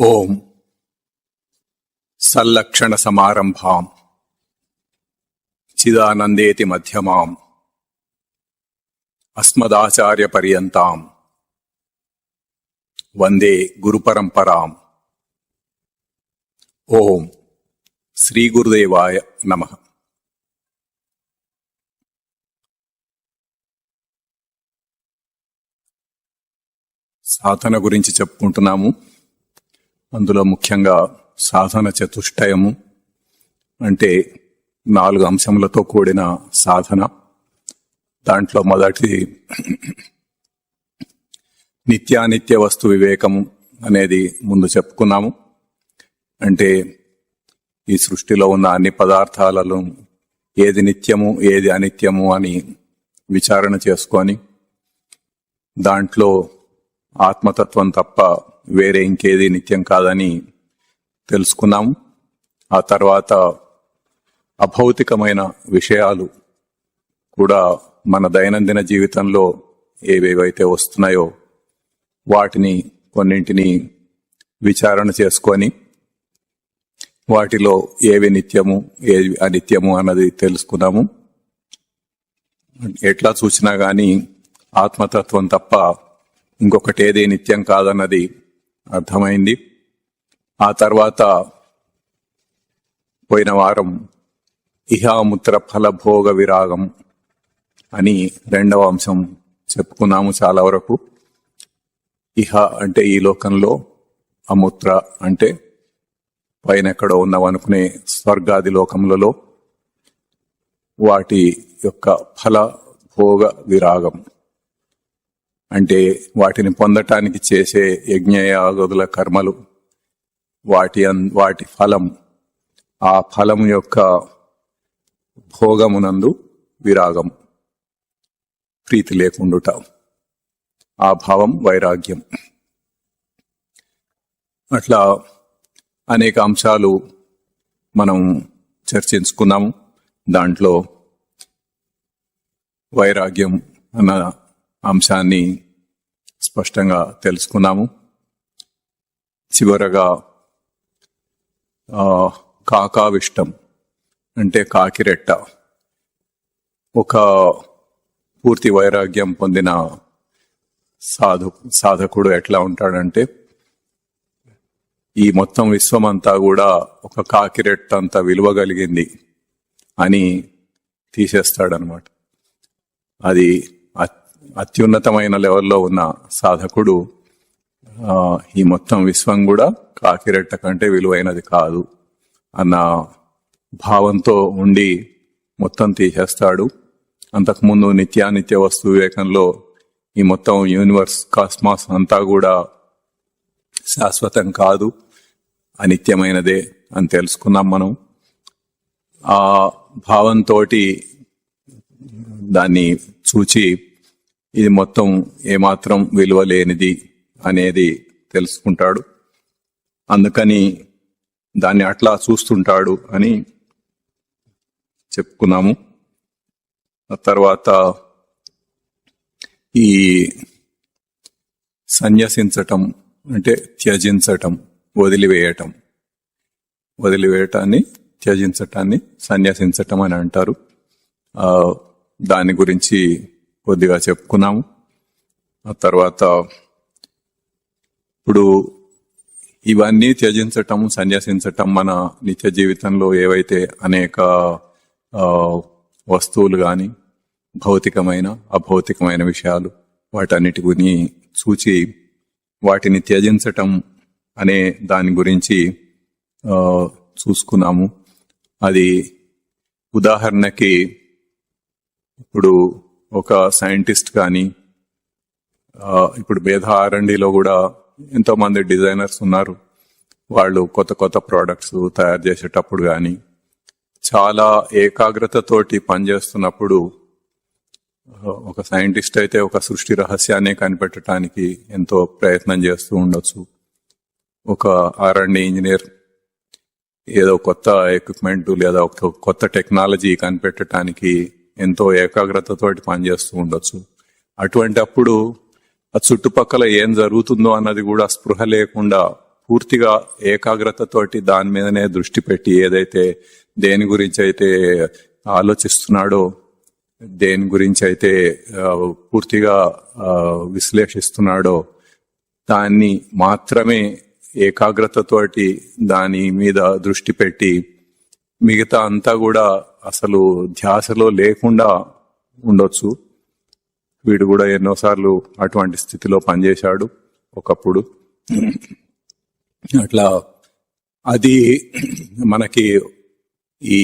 ఓం సల్లక్షణ సమారంభాం చిదానందేతి మధ్యమాం అస్మదాచార్య పర్యంతాం వందే గురుపరంపరాం. ఓం శ్రీ గురుదేవాయ నమః. సాధన గురించి చెప్పుకుంటున్నాము. అందులో ముఖ్యంగా సాధన చతుష్టయము అంటే 4 అంశములతో కూడిన సాధన. దాంట్లో మొదటి నిత్యానిత్య వస్తు వివేకము అనేది ముందు చెప్పుకున్నాము. అంటే ఈ సృష్టిలో ఉన్న అన్ని పదార్థాలలో ఏది నిత్యము ఏది అనిత్యము అని విచారణ చేసుకొని దాంట్లో ఆత్మతత్వం తప్ప వేరే ఇంకేది నిత్యం కాదని తెలుసుకున్నాము. ఆ తర్వాత అభౌతికమైన విషయాలు కూడా మన దైనందిన జీవితంలో ఏవేవైతే వస్తున్నాయో వాటిని కొన్నింటిని విచారణ చేసుకొని వాటిలో ఏవి నిత్యము ఏవి అనిత్యము అన్నది తెలుసుకున్నాము. ఎట్లా చూసినా గాని ఆత్మతత్వం తప్ప ఇంకొకటి ఏది నిత్యం కాదన్నది అర్థమైంది. ఆ తర్వాత పోయిన వారం ఇహాముత్ర ఫలభోగ విరాగం అని 2వ అంశం చెప్పుకున్నాము చాలా వరకు. ఇహ అంటే ఈ లోకంలో, అముత్ర అంటే పైన ఎక్కడో ఉన్నామనుకునే స్వర్గాది లోకములలో వాటి యొక్క ఫల భోగ విరాగం అంటే వాటిని పొందటానికి చేసే యజ్ఞయాగాదుల కర్మలు, వాటి ఫలం, ఆ ఫలం యొక్క భోగమునందు విరాగం, ప్రీతి లేకుండుట, ఆ భావం వైరాగ్యం. అట్లా అనేక అంశాలు మనం చర్చించుకున్నాము. దాంట్లో వైరాగ్యం అన్న అంశాన్ని స్పష్టంగా తెలుసుకున్నాము. చివరగా కాకావిష్టం అంటే కాకిరెట్ట, ఒక పూర్తి వైరాగ్యం పొందిన సాధకుడు ఎట్లా ఉంటాడంటే ఈ మొత్తం విశ్వమంతా కూడా ఒక కాకిరెట్ట అంత విలువ కలిగింది అని తీసేస్తాడనమాట. అది అత్యున్నతమైన లెవెల్లో ఉన్న సాధకుడు ఈ మొత్తం విశ్వం కూడా కాకిరెట్ట కంటే విలువైనది కాదు అన్న భావంతో ఉండి మొత్తం తీసేస్తాడు. అంతకుముందు నిత్యానిత్య వస్తు వివేకంలో ఈ మొత్తం యూనివర్స్, కాస్మాస్ అంతా కూడా శాశ్వతం కాదు, అనిత్యమైనదే అని తెలుసుకున్నాం మనం. ఆ భావంతో దాన్ని చూచి ఇది మొత్తం ఏమాత్రం విలువ లేనిది అనేది తెలుసుకుంటాడు. అందుకని దాన్ని అట్లా చూస్తుంటాడు అని చెప్పుకున్నాము. ఆ తర్వాత ఈ సన్యసించటం అంటే త్యజించటం, వదిలివేయటాన్ని త్యజించటాన్ని సన్యసించటం అని అంటారు. దాని గురించి కొద్దిగా చెప్పుకున్నాము. ఆ తర్వాత ఇప్పుడు ఇవన్నీ త్యజించటం, సన్యసించటం మన నిత్య జీవితంలో ఏవైతే అనేక వస్తువులు కానీ భౌతికమైన అభౌతికమైన విషయాలు వాటన్నిటిని చూచి వాటిని త్యజించటం అనే దాని గురించి చూసుకున్నాము. అది ఉదాహరణకి ఇప్పుడు ఒక సైంటిస్ట్ కానీ, ఇప్పుడు మేధా R&Dలో కూడా ఎంతో మంది డిజైనర్స్ ఉన్నారు. వాళ్ళు కొత్త కొత్త ప్రోడక్ట్స్ తయారు చేసేటప్పుడు కానీ చాలా ఏకాగ్రతతోటి పనిచేస్తున్నప్పుడు ఒక సైంటిస్ట్ అయితే ఒక సృష్టి రహస్యాన్ని కనిపెట్టడానికి ఎంతో ప్రయత్నం చేస్తూ ఉండొచ్చు. ఒక R&D ఇంజనీర్ ఏదో కొత్త ఎక్విప్మెంట్ లేదా ఒక కొత్త టెక్నాలజీ కనిపెట్టడానికి ఎంతో ఏకాగ్రతతోటి పనిచేస్తూ ఉండొచ్చు. అటువంటి అప్పుడు ఆ చుట్టుపక్కల ఏం జరుగుతుందో అన్నది కూడా స్పృహ లేకుండా పూర్తిగా ఏకాగ్రతతోటి దాని మీదనే దృష్టి పెట్టి ఏదైతే దేని గురించి అయితే ఆలోచిస్తున్నాడో, దేని గురించి అయితే పూర్తిగా విశ్లేషిస్తున్నాడో దాన్ని మాత్రమే ఏకాగ్రతతోటి దాని మీద దృష్టి పెట్టి మిగతా అంతా కూడా అసలు ధ్యాసలో లేకుండా ఉండొచ్చు. వీడు కూడా ఎన్నోసార్లు అటువంటి స్థితిలో పనిచేశాడు ఒకప్పుడు. అట్లా అది మనకి ఈ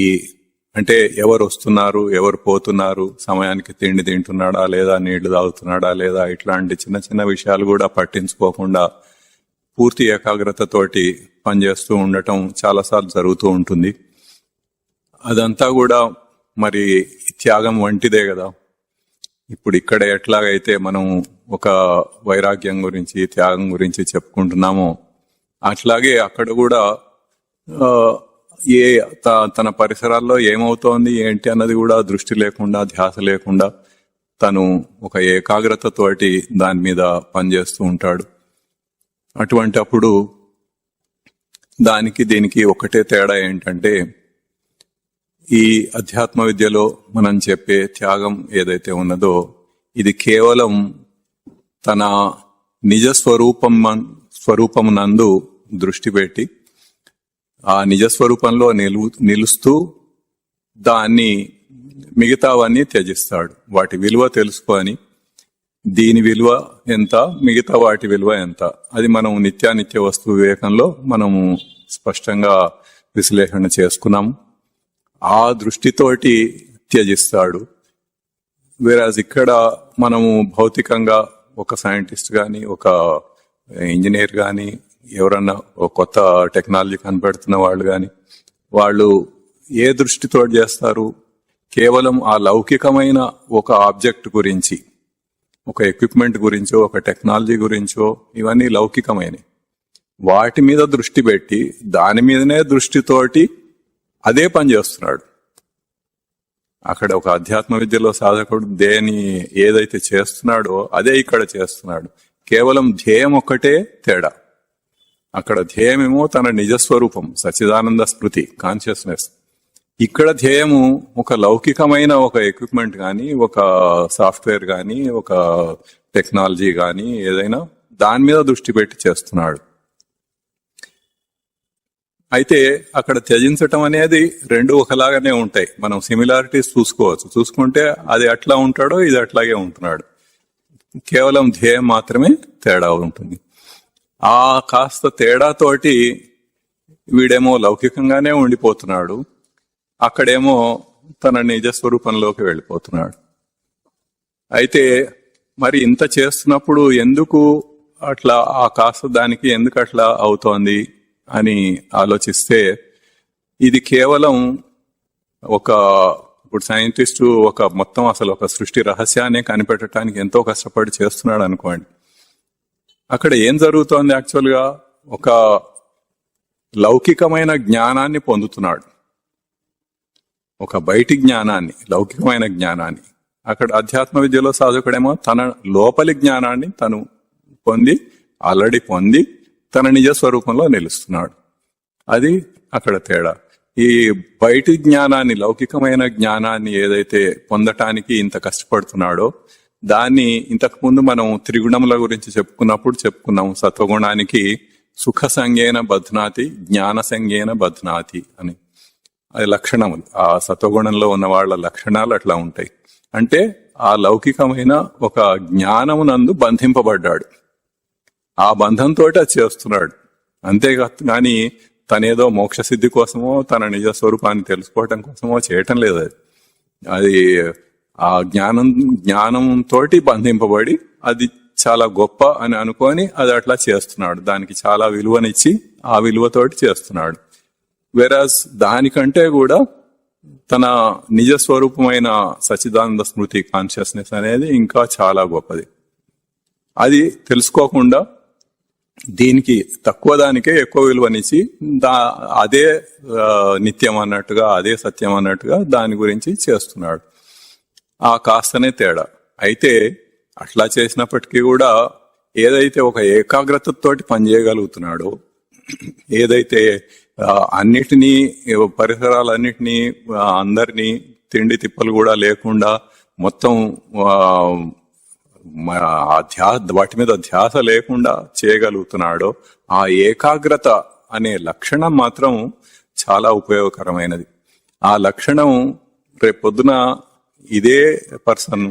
అంటే ఎవరు వస్తున్నారు, ఎవరు పోతున్నారు, సమయానికి తిండి తింటున్నాడా లేదా, నీళ్లు తాగుతున్నాడా లేదా, ఇట్లాంటి చిన్న చిన్న విషయాలు కూడా పట్టించుకోకుండా పూర్తి ఏకాగ్రతతోటి పనిచేస్తూ ఉండటం చాలాసార్లు జరుగుతూ ఉంటుంది. అదంతా కూడా మరి త్యాగం వంటిదే కదా. ఇప్పుడు ఇక్కడ ఎట్లాగైతే మనం ఒక వైరాగ్యం గురించి, త్యాగం గురించి చెప్పుకుంటున్నామో అట్లాగే అక్కడ కూడా తన పరిసరాల్లో ఏమవుతోంది ఏంటి అన్నది కూడా దృష్టి లేకుండా, ధ్యాస లేకుండా తను ఒక ఏకాగ్రతతోటి దాని మీద పనిచేస్తూ ఉంటాడు. అటువంటి అప్పుడు దానికి దీనికి ఒకటే తేడా ఏంటంటే, ఈ అధ్యాత్మ విద్యలో మనం చెప్పే త్యాగం ఏదైతే ఉన్నదో ఇది కేవలం తన నిజ స్వరూపమునందు దృష్టి పెట్టి ఆ నిజస్వరూపంలో నిలుస్తూ దాన్ని మిగతావన్నీ త్యజిస్తాడు. వాటి విలువ తెలుసుకొని దీని విలువ ఎంత, మిగతా వాటి విలువ ఎంత, అది మనం నిత్యానిత్య వస్తు వివేకంలో మనము స్పష్టంగా విశ్లేషణ చేసుకున్నాము. ఆ దృష్టితోటి త్యజిస్తాడు. వేరాజ్ ఇక్కడ మనము భౌతికంగా ఒక సైంటిస్ట్ కానీ, ఒక ఇంజనీర్ కానీ, ఎవరన్నా ఒక కొత్త టెక్నాలజీ కనిపెడుతున్న వాళ్ళు కానీ, వాళ్ళు ఏ దృష్టితో చేస్తారు? కేవలం ఆ లౌకికమైన ఒక ఆబ్జెక్ట్ గురించి, ఒక ఎక్విప్మెంట్ గురించో, ఒక టెక్నాలజీ గురించో, ఇవన్నీ లౌకికమైనవి. వాటి మీద దృష్టి పెట్టి దాని మీదనే దృష్టితోటి అదే పని చేస్తున్నాడు. అక్కడ ఒక అధ్యాత్మ విద్యలో సాధకుడు ఏదైతే చేస్తున్నాడో అదే ఇక్కడ చేస్తున్నాడు. కేవలం ధ్యేయం ఒక్కటే తేడా. అక్కడ ధ్యేయమేమో తన నిజస్వరూపం, సచ్చిదానంద స్మృతి, కాన్షియస్నెస్. ఇక్కడ ధ్యేయము ఒక లౌకికమైన ఒక ఎక్విప్మెంట్ కానీ, ఒక సాఫ్ట్వేర్ కానీ, ఒక టెక్నాలజీ కానీ, ఏదైనా దాని మీద దృష్టి పెట్టి చేస్తున్నాడు. అయితే అక్కడ త్యజించటం అనేది రెండు ఒకలాగానే ఉంటాయి. మనం సిమిలారిటీస్ చూసుకోవచ్చు. చూసుకుంటే అది అట్లా ఉంటాడో ఇది అట్లాగే ఉంటున్నాడు. కేవలం ధ్యేయం మాత్రమే తేడా ఉంటుంది. ఆ కాస్త తేడాతోటి వీడేమో లౌకికంగానే ఉండిపోతున్నాడు, అక్కడేమో తన నిజ స్వరూపంలోకి వెళ్ళిపోతున్నాడు. అయితే మరి ఇంత చేస్తున్నప్పుడు ఎందుకు అట్లా, ఆ కాస్త దానికి ఎందుకు అట్లా అవుతోంది అని ఆలోచిస్తే, ఇది కేవలం ఇప్పుడు సైంటిస్టు మొత్తం అసలు ఒక సృష్టి రహస్యాన్ని కనిపెట్టడానికి ఎంతో కష్టపడి చేస్తున్నాడు అనుకోండి. అక్కడ ఏం జరుగుతోంది? యాక్చువల్గా ఒక లౌకికమైన జ్ఞానాన్ని పొందుతున్నాడు, ఒక బయటి జ్ఞానాన్ని, లౌకికమైన జ్ఞానాన్ని. అక్కడ అధ్యాత్మ విద్యలో సాధకుడేమో తన లోపలి జ్ఞానాన్ని తను ఆల్రెడీ పొంది తన నిజ స్వరూపంలో నిలుస్తున్నాడు. అది అక్కడ తేడా. ఈ బయటి జ్ఞానాన్ని, లౌకికమైన జ్ఞానాన్ని ఏదైతే పొందటానికి ఇంత కష్టపడుతున్నాడో దాన్ని ఇంతకు ముందు మనం త్రిగుణముల గురించి చెప్పుకున్నాము. సత్వగుణానికి సుఖ సంజ్ఞేన బధ్నాతి, జ్ఞాన సంజ్ఞేన బధ్నాతి అని. అది లక్షణములు. ఆ సత్వగుణంలో ఉన్న వాళ్ళ లక్షణాలు అట్లా ఉంటాయి. అంటే ఆ లౌకికమైన ఒక జ్ఞానమునందు బంధింపబడ్డాడు. ఆ బంధంతో అది చేస్తున్నాడు. అంతేగాని తనేదో మోక్ష సిద్ధి కోసమో తన నిజ స్వరూపాన్ని తెలుసుకోవటం కోసమో చేయటం లేదు. అది ఆ జ్ఞానంతో బంధింపబడి అది చాలా గొప్ప అని అనుకొని అది అట్లా చేస్తున్నాడు. దానికి చాలా విలువనిచ్చి ఆ విలువతోటి చేస్తున్నాడు. వెరాజ్ దానికంటే కూడా తన నిజ స్వరూపమైన సచ్చిదానంద స్మృతి, కాన్షియస్నెస్ అనేది ఇంకా చాలా గొప్పది. అది తెలుసుకోకుండా దీనికి తక్కువ దానికే ఎక్కువ విలువనిచ్చి అదే నిత్యం అన్నట్టుగా, అదే సత్యం అన్నట్టుగా దాని గురించి చేస్తున్నాడు. ఆ కాస్తనే తేడా. అయితే అట్లా చేసినప్పటికీ కూడా ఏదైతే ఒక ఏకాగ్రతతోటి పనిచేయగలుగుతున్నాడో, ఏదైతే అన్నిటినీ పరిసరాలన్నిటినీ అందరినీ తిండి తిప్పలు కూడా లేకుండా మొత్తం వాటి మీద ధ్యాస లేకుండా చేయగలుగుతున్నాడో ఆ ఏకాగ్రత అనే లక్షణం మాత్రం చాలా ఉపయోగకరమైనది. ఆ లక్షణం రేపొద్దున ఇదే పర్సన్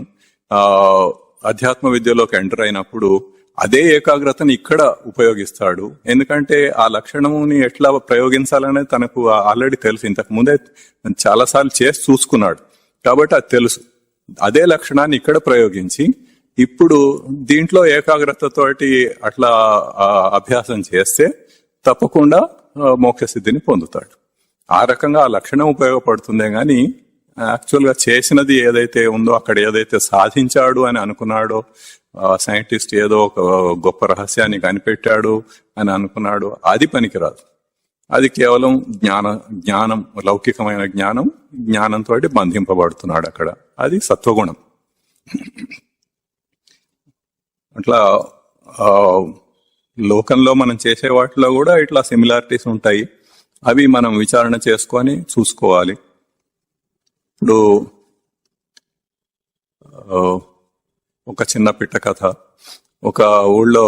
అధ్యాత్మ విద్యలోకి ఎంటర్ అయినప్పుడు అదే ఏకాగ్రతని ఇక్కడ ఉపయోగిస్తాడు. ఎందుకంటే ఆ లక్షణముని ఎట్లా ప్రయోగించాలనేది తనకు ఆల్రెడీ తెలుసు, ఇంతకు ముందే చాలాసార్లు చేసి చూసుకున్నాడు కాబట్టి అది తెలుసు. అదే లక్షణాన్ని ఇక్కడ ప్రయోగించి ఇప్పుడు దీంట్లో ఏకాగ్రతతోటి అట్లా అభ్యాసం చేస్తే తప్పకుండా మోక్ష సిద్ధిని పొందుతాడు. ఆ రకంగా ఆ లక్షణం ఉపయోగపడుతుందే గాని యాక్చువల్ గా చేసినది ఏదైతే ఉందో, అక్కడ ఏదైతే సాధించాడు అని అనుకున్నాడో, సైంటిస్ట్ ఏదో ఒక గొప్ప రహస్యాన్ని కనిపెట్టాడు అని అనుకున్నాడు, అది పనికిరాదు. అది కేవలం జ్ఞానం లౌకికమైన జ్ఞానంతో బంధింపబడుతున్నాడు అక్కడ. అది సత్వగుణం. అట్లా లోకంలో మనం చేసే వాటిలో కూడా ఇట్లా సిమిలారిటీస్ ఉంటాయి. అవి మనం విచారణ చేసుకొని చూసుకోవాలి. ఇప్పుడు ఒక చిన్న పిట్ట కథ. ఒక ఊళ్ళో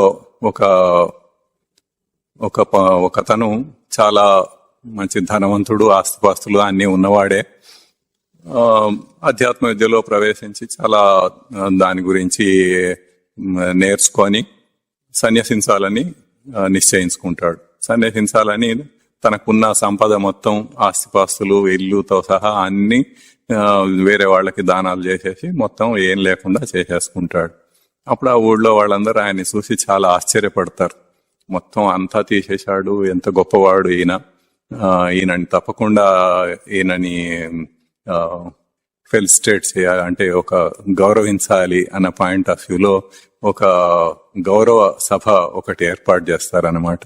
ఒకతను చాలా మంచి ధనవంతుడు, ఆస్తిపాస్తులు అన్నీ ఉన్నవాడే. అధ్యాత్మ విద్యలో ప్రవేశించి చాలా దాని గురించి నేర్చుకొని సన్యసించాలని నిశ్చయించుకుంటాడు. సన్యసించాలని తనకున్న సంపద మొత్తం, ఆస్తిపాస్తులు, ఇల్లుతో సహా అన్ని వేరే వాళ్ళకి దానాలు చేసేసి మొత్తం ఏం లేకుండా చేసేసుకుంటాడు. అప్పుడు ఆ ఊళ్ళో వాళ్ళందరూ ఆయన్ని చూసి చాలా ఆశ్చర్యపడతారు. మొత్తం అంతా తీసేశాడు, ఎంత గొప్పవాడు ఈయనని తప్పకుండా ఈయనని ఫెలిసిటేట్ చేయాలి, అంటే ఒక గౌరవించాలి అన్న పాయింట్ ఆఫ్ వ్యూలో ఒక గౌరవ సభ ఒకటి ఏర్పాటు చేస్తారన్నమాట.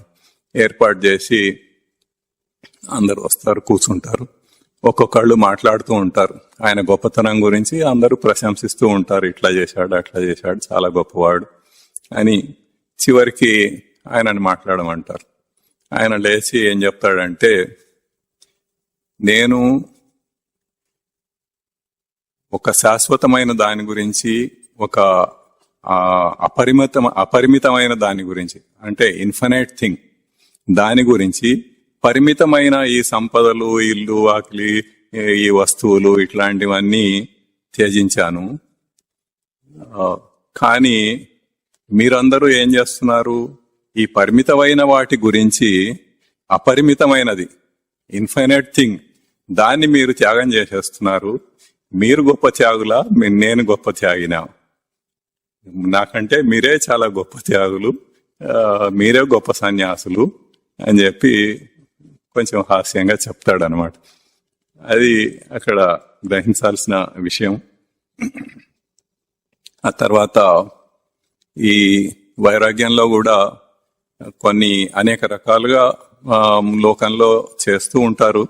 ఏర్పాటు చేసి అందరు వస్తారు, కూర్చుంటారు. ఒక్కొక్కళ్ళు మాట్లాడుతూ ఉంటారు ఆయన గొప్పతనం గురించి. అందరూ ప్రశంసిస్తూ ఉంటారు, ఇట్లా చేశాడు, అట్లా చేశాడు, చాలా గొప్పవాడు అని. చివరికి ఆయనని మాట్లాడమంటారు. ఆయన లేచి ఏం చెప్తాడంటే, నేను ఒక శాశ్వతమైన దాని గురించి, ఒక అపరిమితమైన దాని గురించి, అంటే ఇన్ఫినైట్ థింగ్ దాని గురించి, పరిమితమైన ఈ సంపదలు, ఇల్లు, ఆకలి, ఈ వస్తువులు ఇట్లాంటివన్నీ త్యజించాను. కానీ మీరందరూ ఏం చేస్తున్నారు, ఈ పరిమితమైన వాటి గురించి అపరిమితమైనది ఇన్ఫైనైట్ థింగ్ దాన్ని మీరు త్యాగం చేసేస్తున్నారు. మీరు గొప్ప త్యాగులా, నేను గొప్ప త్యాగినా? నాకంటే మీరే చాలా గొప్ప త్యాగులు, మీరే గొప్ప సన్యాసులు అని చెప్పి కొంచెం హాస్యంగా చెప్తాడనమాట. అది అక్కడ గ్రహించాల్సిన విషయం. ఆ తర్వాత ఈ వైరాగ్యంలో కూడా అనేక రకాలుగా లోకంలో చేస్తూ ఉంటారు.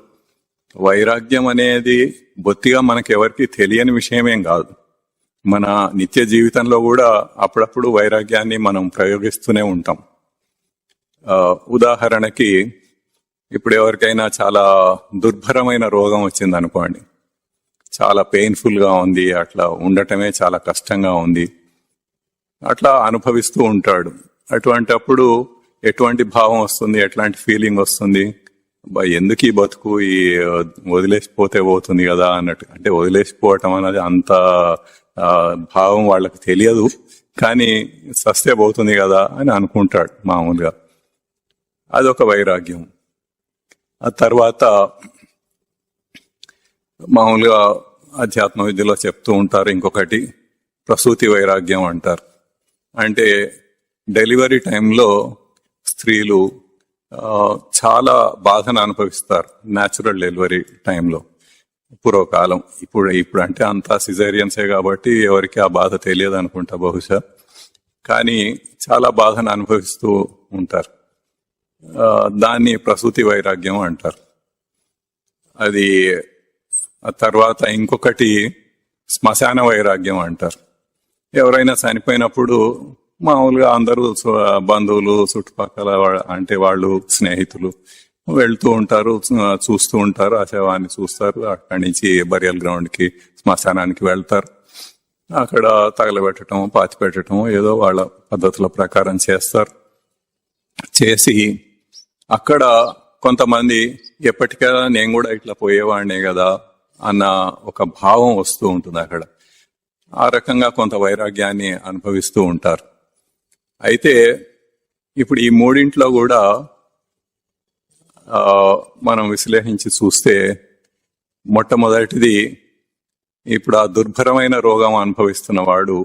వైరాగ్యం అనేది బొత్తిగా మనకెవరికి తెలియని విషయమేం కాదు. మన నిత్య జీవితంలో కూడా అప్పుడప్పుడు వైరాగ్యాన్ని మనం ప్రయోగిస్తూనే ఉంటాం. ఉదాహరణకి ఇప్పుడు ఎవరికైనా చాలా దుర్భరమైన రోగం వచ్చింది అనుకోండి, చాలా పెయిన్ఫుల్ గా ఉంది, అట్లా ఉండటమే చాలా కష్టంగా ఉంది, అట్లా అనుభవిస్తూ ఉంటాడు. అటువంటప్పుడు ఎటువంటి భావం వస్తుంది, ఎట్లాంటి ఫీలింగ్ వస్తుంది? ఎందుకు ఈ బతుకు, ఈ వదిలేసిపోతే పోతుంది కదా అన్నట్టు. అంటే వదిలేసిపోవటం అనేది అంత భావం వాళ్ళకి తెలియదు, కానీ సస్తే పోతుంది కదా అని అనుకుంటాడు మామూలుగా. అదొక వైరాగ్యం. ఆ తర్వాత మామూలుగా అధ్యాత్మ విద్యలో చెప్తూ ఉంటారు ఇంకొకటి, ప్రసూతి వైరాగ్యం అంటారు. అంటే డెలివరీ టైంలో స్త్రీలు చాలా బాధను అనుభవిస్తారు న్యాచురల్ డెలివరీ టైంలో. పూర్వకాలం, ఇప్పుడు అంటే అంతా సిజేరియన్సే కాబట్టి ఎవరికి ఆ బాధ తెలియదు అనుకుంటా బహుశా, కానీ చాలా బాధను అనుభవిస్తూ ఉంటారు. దాన్ని ప్రసూతి వైరాగ్యం అంటారు. అది ఆ తర్వాత ఇంకొకటి శ్మశాన వైరాగ్యం అంటారు. ఎవరైనా చనిపోయినప్పుడు మామూలుగా అందరూ బంధువులు చుట్టుపక్కల అంటే వాళ్ళు స్నేహితులు వెళ్తూ ఉంటారు, చూస్తూ ఉంటారు, ఆ శవాన్ని చూస్తారు. అక్కడి నుంచి బరియల్ గ్రౌండ్ కి, శ్మశానానికి వెళ్తారు. అక్కడ తగలబెట్టడం, పాతి పెట్టడం ఏదో వాళ్ళ పద్ధతుల ప్రకారం చేస్తారు. చేసి అక్కడ కొంతమంది ఎప్పటికైనా నేను కూడా ఇట్లా పోయేవాడినే కదా అన్న ఒక భావం వస్తూ ఉంటుంది అక్కడ. ఆ రకంగా కొంత వైరాగ్యాన్ని అనుభవిస్తూ ఉంటారు. అయితే ఇప్పుడు ఈ మూడింట్లో కూడా మనం విశ్లేషించి చూస్తే మొట్టమొదటిది, ఇప్పుడు ఆ దుర్భరమైన రోగం అనుభవిస్తున్న వాడు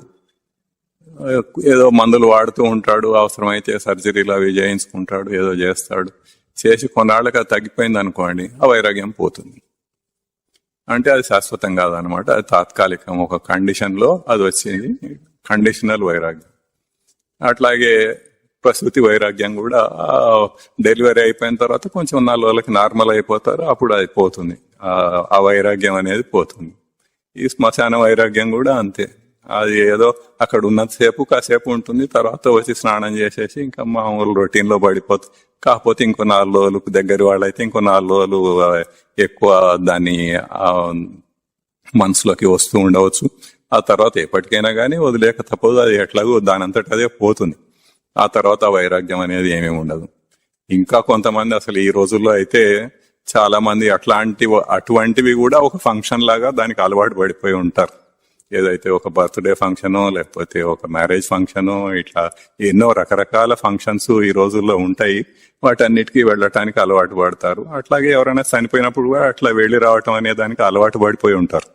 ఏదో మందులు వాడుతూ ఉంటాడు, అవసరమైతే సర్జరీలు అవి చేయించుకుంటాడు, ఏదో చేస్తాడు. చేసి కొన్నాళ్ళకి అది తగ్గిపోయింది అనుకోండి, ఆ వైరాగ్యం పోతుంది. అంటే అది శాశ్వతం కాదనమాట, అది తాత్కాలికం. ఒక కండిషన్ లో అది వచ్చింది, కండిషనల్ వైరాగ్యం. అట్లాగే ప్రసూతి వైరాగ్యం కూడా డెలివరీ అయిపోయిన తర్వాత కొంచెం 4 రోజులకి నార్మల్ అయిపోతారు, అప్పుడు అది పోతుంది, ఆ వైరాగ్యం అనేది పోతుంది. ఈ శ్మశాన వైరాగ్యం కూడా అంతే. అది ఏదో అక్కడ ఉన్నంతసేపు కాసేపు ఉంటుంది, తర్వాత వచ్చి స్నానం చేసేసి ఇంకా మామూలు రొటీన్ లో పడిపోతుంది. కాకపోతే ఇంకో 4 రోజులకు దగ్గర వాళ్ళైతే ఇంకో 4 రోజులు ఎక్కువ దాన్ని మనసులోకి వస్తూ ఉండవచ్చు. ఆ తర్వాత ఎప్పటికైనా కానీ వదిలేక తప్పదు, అది ఎట్లాగో దానంతట అదే పోతుంది. ఆ తర్వాత వైరాగ్యం అనేది ఏమీ ఉండదు. ఇంకా కొంతమంది అసలు ఈ రోజుల్లో అయితే చాలా మంది అటువంటివి కూడా ఒక ఫంక్షన్ లాగా దానికి అలవాటు పడిపోయి ఉంటారు. ఏదైతే ఒక బర్త్డే ఫంక్షనో లేకపోతే ఒక మ్యారేజ్ ఫంక్షనో, ఇట్లా ఎన్నో రకరకాల ఫంక్షన్స్ ఈ రోజుల్లో ఉంటాయి. వాటన్నిటికీ వెళ్ళటానికి అలవాటు పడతారు. అట్లాగే ఎవరైనా చనిపోయినప్పుడు కూడా అట్లా వెళ్లి రావటం అనే దానికి అలవాటు పడిపోయి ఉంటారు.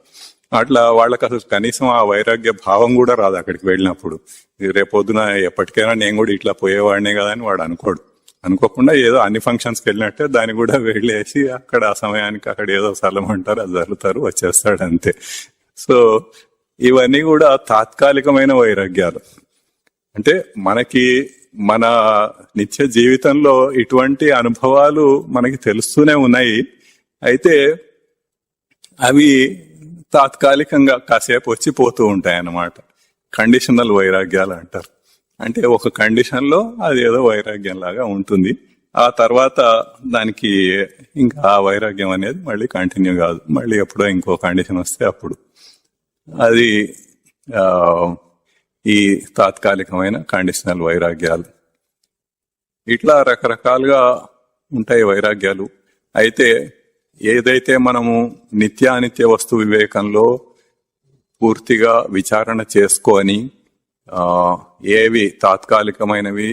అట్లా వాళ్ళకి అసలు కనీసం ఆ వైరాగ్య భావం కూడా రాదు అక్కడికి వెళ్ళినప్పుడు. రేపొద్దున ఎప్పటికైనా నేను కూడా ఇట్లా పోయేవాడినే కదా అని వాడు అనుకోకుండా ఏదో అన్ని ఫంక్షన్స్కి వెళ్ళినట్టే దాన్ని కూడా వెళ్ళేసి అక్కడ ఆ సమయానికి అక్కడ ఏదో స్థలం అంటారు, అది జరుగుతారు, వచ్చేస్తాడు అంతే. సో ఇవన్నీ కూడా తాత్కాలికమైన వైరాగ్యాలు. అంటే మనకి మన నిత్య జీవితంలో ఇటువంటి అనుభవాలు మనకి తెలుస్తూనే ఉన్నాయి. అయితే అవి తాత్కాలికంగా కాసేపు వచ్చి పోతూ ఉంటాయి అన్నమాట. కండిషనల్ వైరాగ్యాలు అంటారు. అంటే ఒక కండిషన్ లో అది ఏదో వైరాగ్యం లాగా ఉంటుంది. ఆ తర్వాత దానికి ఇంకా ఆ వైరాగ్యం అనేది మళ్ళీ కంటిన్యూ కాదు. మళ్ళీ ఎప్పుడో ఇంకో కండిషన్ వస్తే అప్పుడు అది ఈ తాత్కాలికమైన కండిషనల్ వైరాగ్యాలు. ఇట్లా రకరకాలుగా ఉంటాయి వైరాగ్యాలు. అయితే ఏదైతే మనము నిత్యానిత్య వస్తు వివేకంలో పూర్తిగా విచారణ చేసుకొని ఏవి తాత్కాలికమైనవి,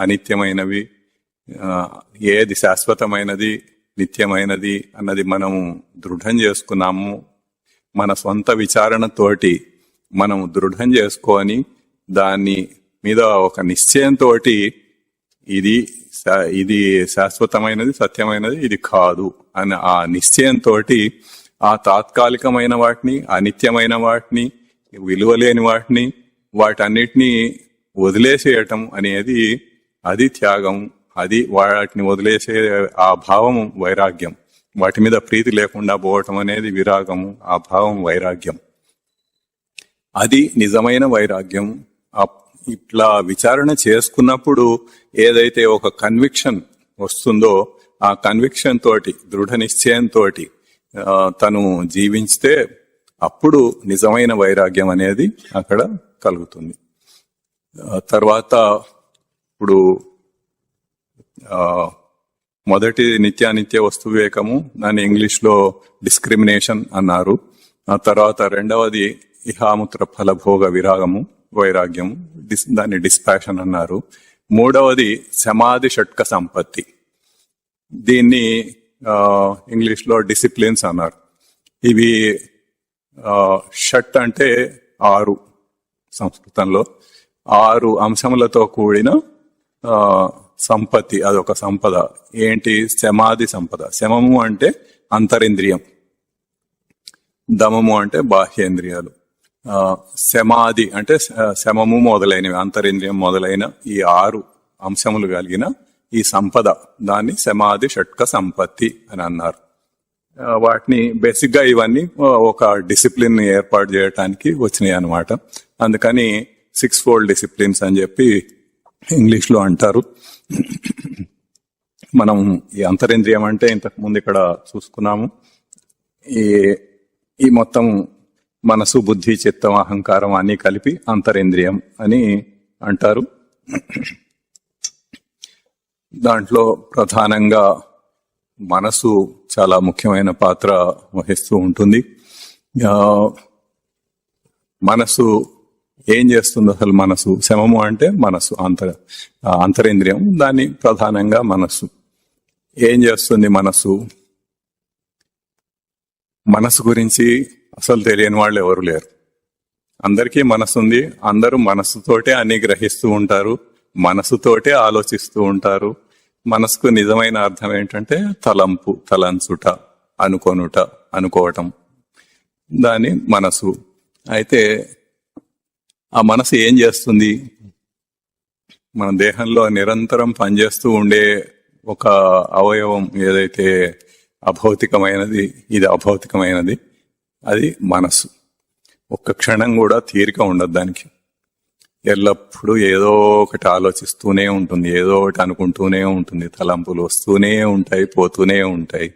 అనిత్యమైనవి, ఏది శాశ్వతమైనది, నిత్యమైనది అన్నది మనము దృఢం చేసుకున్నాము. మన సొంత విచారణతోటి మనము దృఢం చేసుకొని దాని మీద ఒక నిశ్చయంతో ఇది శాశ్వతమైనది, సత్యమైనది, ఇది కాదు అని ఆ నిశ్చయంతో ఆ తాత్కాలికమైన వాటిని, అనిత్యమైన వాటిని, విలువలేని వాటిని, వాటన్నిటినీ వదిలేసేయటం అనేది అది త్యాగం. అది వాటిని వదిలేసే ఆ భావము వైరాగ్యం. వాటి మీద ప్రీతి లేకుండా పోవటం అనేది విరాగము, ఆ భావం వైరాగ్యం. అది నిజమైన వైరాగ్యం. ఇట్లా విచారణ చేసుకున్నప్పుడు ఏదైతే ఒక కన్విక్షన్ వస్తుందో ఆ కన్విక్షన్ తోటి, దృఢ నిశ్చయంతో తను జీవించితే అప్పుడు నిజమైన వైరాగ్యం అనేది అక్కడ కలుగుతుంది. తర్వాత ఇప్పుడు మొదటి నిత్యానిత్య వస్తు వివేకము, దాన్ని ఇంగ్లీష్ లో డిస్క్రిమినేషన్ అన్నారు. ఆ తర్వాత రెండవది ఇహాముత్ర ఫల భోగ విరాగము, వైరాగ్యము, దాన్ని డిస్పాషన్ అన్నారు. మూడవది సమాధి షట్క సంపత్తి, దీన్ని ఇంగ్లీష్ లో డిసిప్లిన్స్ అన్నారు. ఇవి షట్ అంటే 6, సంస్కృతంలో 6 అంశములతో కూడిన సంపత్తి, అదొక సంపద. ఏంటి? సమాధి సంపద. శమము అంటే అంతరింద్రియం, దమము అంటే బాహ్యేంద్రియాలు, సమాధి అంటే శమము మొదలైనవి, అంతరింద్రియం మొదలైన ఈ 6 అంశములు కలిగిన ఈ సంపద, దాన్ని సమాధి షట్క సంపత్తి అని అన్నారు. వాటిని బేసిక్ గా ఇవన్నీ ఒక డిసిప్లిన్ ఏర్పాటు చేయడానికి వచ్చినాయి అన్నమాట. అందుకని సిక్స్ ఫోల్డ్ డిసిప్లిన్స్ అని చెప్పి ఇంగ్లీష్లో అంటారు. మనం ఈ అంతరింద్రియం అంటే ఇంతకు ముందు ఇక్కడ చూసుకున్నాము. ఈ మొత్తం మనసు, బుద్ధి, చిత్తం, అహంకారం అన్ని కలిపి అంతరింద్రియం అని అంటారు. దాంట్లో ప్రధానంగా మనసు చాలా ముఖ్యమైన పాత్ర వహిస్తూ ఉంటుంది. మనసు ఏం చేస్తుంది అసలు? మనసు శమము అంటే మనసు, అంతరింద్రియం, దాన్ని ప్రధానంగా మనసు ఏం చేస్తుంది? మనసు గురించి అసలు తెలియని వాళ్ళు ఎవరు లేరు. అందరికీ మనసు ఉంది. అందరూ మనసుతోటే అన్ని గ్రహిస్తూ ఉంటారు, మనసుతోటే ఆలోచిస్తూ ఉంటారు. మనసుకు నిజమైన అర్థం ఏంటంటే తలంపు, తలంచుట, అనుకొనుట, అనుకోవటం, దాని మనసు. అయితే ఆ మనసు ఏం చేస్తుంది? మన దేహంలో నిరంతరం పనిచేస్తూ ఉండే ఒక అవయవం ఏదైతే అభౌతికమైనది, ఇది అభౌతికమైనది, అది మనసు. ఒక్క క్షణం కూడా తీరిక ఉండదు దానికి. ఎల్లప్పుడూ ఏదో ఒకటి ఆలోచిస్తూనే ఉంటుంది, ఏదో ఒకటి అనుకుంటూనే ఉంటుంది. తలంపులు వస్తూనే ఉంటాయి, పోతూనే ఉంటాయి.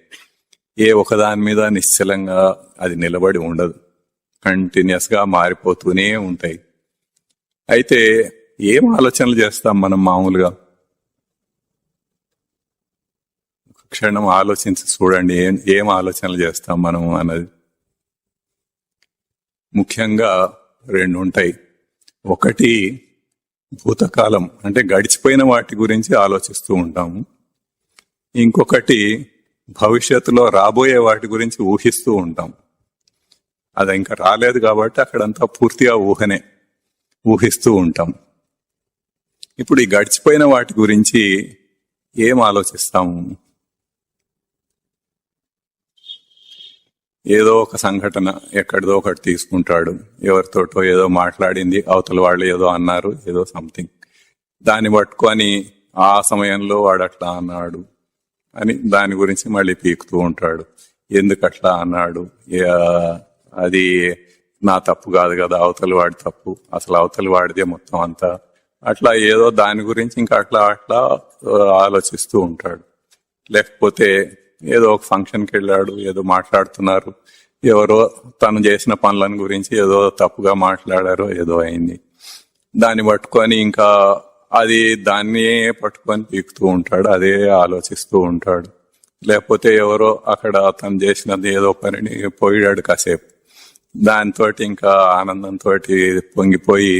ఏ ఒకదాని మీద నిశ్చలంగా అది నిలబడి ఉండదు, కంటిన్యూస్ గా మారిపోతూనే ఉంటాయి. అయితే ఏం ఆలోచనలు చేస్తాం మనం మామూలుగా? ఒక క్షణం ఆలోచించి చూడండి, ఏం ఆలోచనలు చేస్తాం మనం అన్నది. ముఖ్యంగా రెండు ఉంటాయి. ఒకటి భూతకాలం, అంటే గడిచిపోయిన వాటి గురించి ఆలోచిస్తూ ఉంటాము. ఇంకొకటి భవిష్యత్తులో రాబోయే వాటి గురించి ఊహిస్తూ ఉంటాం. అది ఇంకా రాలేదు కాబట్టి అక్కడంతా పూర్తిగా ఊహిస్తూ ఉంటాం. ఇప్పుడు ఈ గడిచిపోయిన వాటి గురించి ఏం ఆలోచిస్తాము? ఏదో ఒక సంఘటన ఎక్కడిదో ఒకటి తీసుకుంటాడు, ఎవరితోటో ఏదో మాట్లాడింది, అవతల వాళ్ళు ఏదో అన్నారు, ఏదో సంథింగ్, దాన్ని పట్టుకొని ఆ సమయంలో వాడు అట్లా అన్నాడు అని దాని గురించి మళ్ళీ పీకుతూ ఉంటాడు. ఎందుకు అట్లా అన్నాడు, అది నా తప్పు కాదు కదా, అవతల వాడి తప్పు, అసలు అవతల వాడిదే మొత్తం అంతా, అట్లా ఏదో దాని గురించి ఇంకా అట్లా ఆలోచిస్తూ ఉంటాడు. లేకపోతే ఏదో ఒక ఫంక్షన్కి వెళ్ళాడు, ఏదో మాట్లాడుతున్నారు, ఎవరో తను చేసిన పనులను గురించి ఏదో తప్పుగా మాట్లాడారో ఏదో అయింది, దాన్ని పట్టుకొని ఇంకా దాన్ని పట్టుకొని పీకుతూ ఉంటాడు, అదే ఆలోచిస్తూ ఉంటాడు. లేకపోతే ఎవరో అక్కడ తను చేసినది ఏదో పనిని పోయాడు కాసేపు, దాంతో ఇంకా ఆనందంతో పొంగిపోయి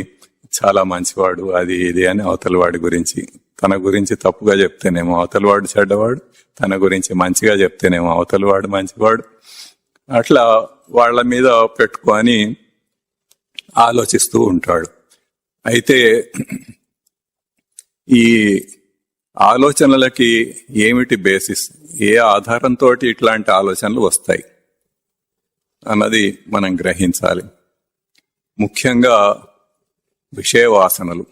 చాలా మంచివాడు అది ఇది అని అవతల వాడి గురించి, తన గురించి తప్పుగా చెప్తేనేమో అవతలవాడు చెడ్డవాడు, తన గురించి మంచిగా చెప్తేనేమో అవతలవాడు మంచివాడు, అట్లా వాళ్ళ మీద పెట్టుకొని ఆలోచిస్తూ ఉంటాడు. అయితే ఈ ఆలోచనలకి ఏమిటి బేసిస్, ఏ ఆధారంతో ఇట్లాంటి ఆలోచనలు వస్తాయి అన్నది మనం గ్రహించాలి. ముఖ్యంగా విషయవాసనలు.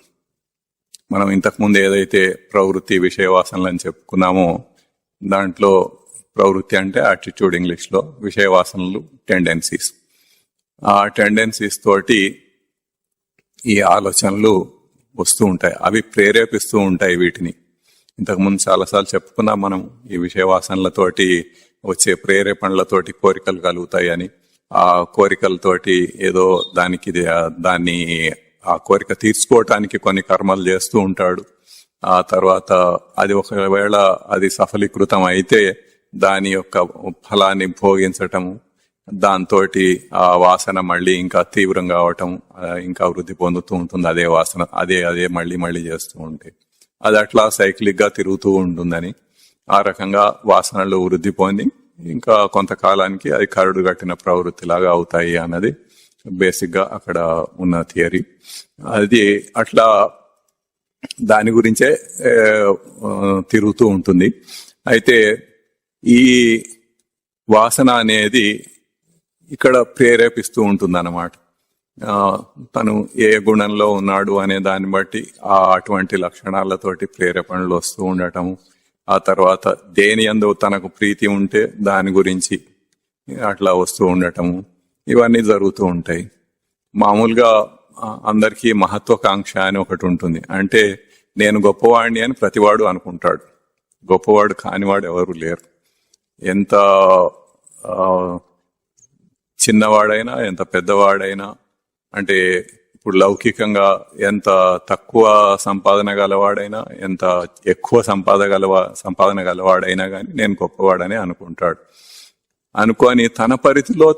మనం ఇంతకుముందు ఏదైతే ప్రవృత్తి, విషయవాసనలు అని చెప్పుకున్నామో, దాంట్లో ప్రవృత్తి అంటే యాటిట్యూడ్ ఇంగ్లీష్లో, విషయవాసనలు టెండెన్సీస్. ఆ టెండెన్సీస్ తోటి ఈ ఆలోచనలు వస్తూ ఉంటాయి, అవి ప్రేరేపిస్తూ ఉంటాయి వీటిని. ఇంతకుముందు చాలాసార్లు చెప్పుకున్నాం మనం, ఈ విషయవాసనలతోటి వచ్చే ప్రేరేపణలతోటి కోరికలు కలుగుతాయి అని. ఆ కోరికలతోటి ఏదో దాన్ని ఆ కోరిక తీర్చుకోవటానికి కొన్ని కర్మలు చేస్తూ ఉంటాడు. ఆ తర్వాత అది ఒకవేళ అది సఫలీకృతం అయితే దాని యొక్క ఫలాన్ని భోగించటము, దాంతో ఆ వాసన మళ్ళీ ఇంకా తీవ్రం కావటం, ఇంకా వృద్ధి పొందుతూ ఉంటుంది. అదే వాసన అదే మళ్ళీ చేస్తూ ఉంటే అది అట్లా సైక్లిక్ గా తిరుగుతూ ఉంటుందని, ఆ రకంగా వాసనలు వృద్ధి పొంది ఇంకా కొంతకాలానికి అది కరుడు కట్టిన ప్రవృత్తిలాగా అవుతాయి అన్నది బేసిక్ గా అక్కడ ఉన్న థియరీ. అది అట్లా దాని గురించే తిరుగుతూ ఉంటుంది. అయితే ఈ వాసన అనేది ఇక్కడ ప్రేరేపిస్తూ ఉంటుంది అన్నమాట. తను ఏ గుణంలో ఉన్నాడు అనే దాన్ని బట్టి అటువంటి లక్షణాలతోటి ప్రేరేపణలు వస్తూ ఉండటము. ఆ తర్వాత దేని యందు తనకు ప్రీతి ఉంటే దాని గురించి అట్లా వస్తూ ఉండటము, ఇవన్నీ జరుగుతూ ఉంటాయి. మామూలుగా అందరికీ మహత్వాకాంక్ష అని ఒకటి ఉంటుంది. అంటే నేను గొప్పవాడిని అని ప్రతివాడు అనుకుంటాడు. గొప్పవాడు కానివాడు ఎవరు లేరు. ఎంత చిన్నవాడైనా ఎంత పెద్దవాడైనా, అంటే ఇప్పుడు లౌకికంగా ఎంత తక్కువ సంపాదన గలవాడైనా ఎంత ఎక్కువ సంపాదన గలవాడైనా కానీ నేను గొప్పవాడని అనుకుంటాడు. అనుకొని తన పరిధిలో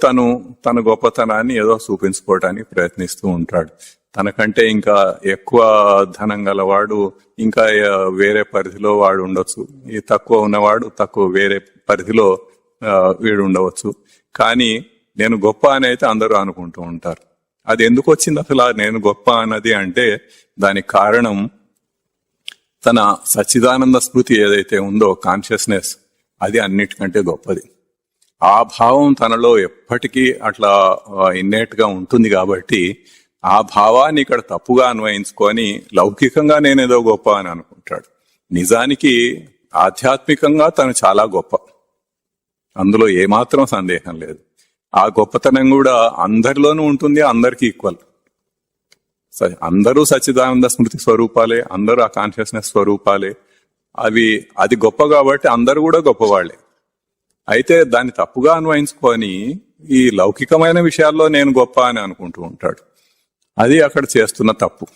తన గొప్పతనాన్ని ఏదో చూపించుకోవడానికి ప్రయత్నిస్తూ ఉంటాడు. తనకంటే ఇంకా ఎక్కువ ధనం గలవాడు ఇంకా వేరే పరిధిలో వాడు ఉండొచ్చు. ఈ తక్కువ ఉన్నవాడు తక్కువ వేరే పరిధిలో వీడు ఉండవచ్చు. కానీ నేను గొప్ప అని అయితే అందరూ అనుకుంటూ ఉంటారు. అది ఎందుకు వచ్చింది అసలు నేను గొప్ప అన్నది అంటే దానికి కారణం తన సచ్చిదానంద స్మృతి ఏదైతే ఉందో, కాన్షియస్నెస్, అది అన్నిటికంటే గొప్పది. ఆ భావం తనలో ఎప్పటికీ అట్లా ఇన్నేట్ గా ఉంటుంది. కాబట్టి ఆ భావాన్ని ఇక్కడ తప్పుగా అన్వయించుకొని లౌకికంగా నేనేదో గొప్ప అని అనుకుంటాడు. నిజానికి ఆధ్యాత్మికంగా తను చాలా గొప్ప, అందులో ఏమాత్రం సందేహం లేదు. ఆ గొప్పతనం కూడా అందరిలోనూ ఉంటుంది, అందరికీ ఈక్వల్. అందరూ సచ్చిదానంద స్మృతి స్వరూపాలే, అందరూ ఆ కాన్షియస్నెస్ స్వరూపాలే. అది గొప్ప కాబట్టి అందరూ కూడా గొప్పవాళ్లే. అయితే దాన్ని తప్పుగా అన్వయించుకొని ఈ లౌకికమైన విషయాల్లో నేను గొప్ప అని అనుకుంటూ ఉంటాడు. అది అక్కడ చేస్తున్న తప్పు.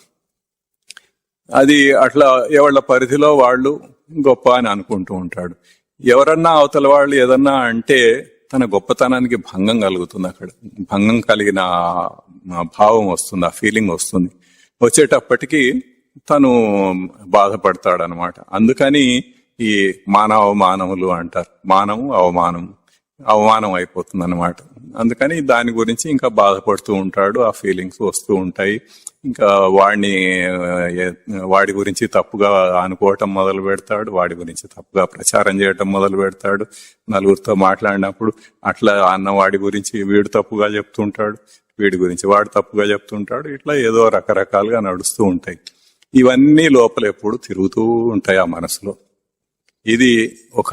అది అట్లా ఎవళ్ళ పరిధిలో వాళ్ళు గొప్ప అని అనుకుంటూ ఉంటాడు. ఎవరన్నా అవతల వాళ్ళు ఏదన్నా అంటే తన గొప్పతనానికి భంగం కలుగుతుంది. అక్కడ భంగం కలిగిన భావం వస్తుంది, ఆ ఫీలింగ్ వస్తుంది. వచ్చేటప్పటికి తను బాధపడతాడు అనమాట. అందుకని ఈ మానవమానములు అంటారు. మానము అవమానం అయిపోతుంది అనమాట. అందుకని దాని గురించి ఇంకా బాధపడుతూ ఉంటాడు. ఆ ఫీలింగ్స్ వస్తూ ఉంటాయి. ఇంకా వాడి గురించి తప్పుగా అనుకోవటం మొదలు పెడతాడు. వాడి గురించి తప్పుగా ప్రచారం చేయటం మొదలు పెడతాడు. నలుగురితో మాట్లాడినప్పుడు అట్లా అన్న వాడి గురించి వీడు తప్పుగా చెప్తుంటాడు, వీడి గురించి వాడు తప్పుగా చెప్తుంటాడు. ఇట్లా ఏదో రకరకాలుగా నడుస్తూ ఉంటాయి. ఇవన్నీ లోపల ఎప్పుడు తిరుగుతూ ఉంటాయి ఆ మనసులో. ఇది ఒక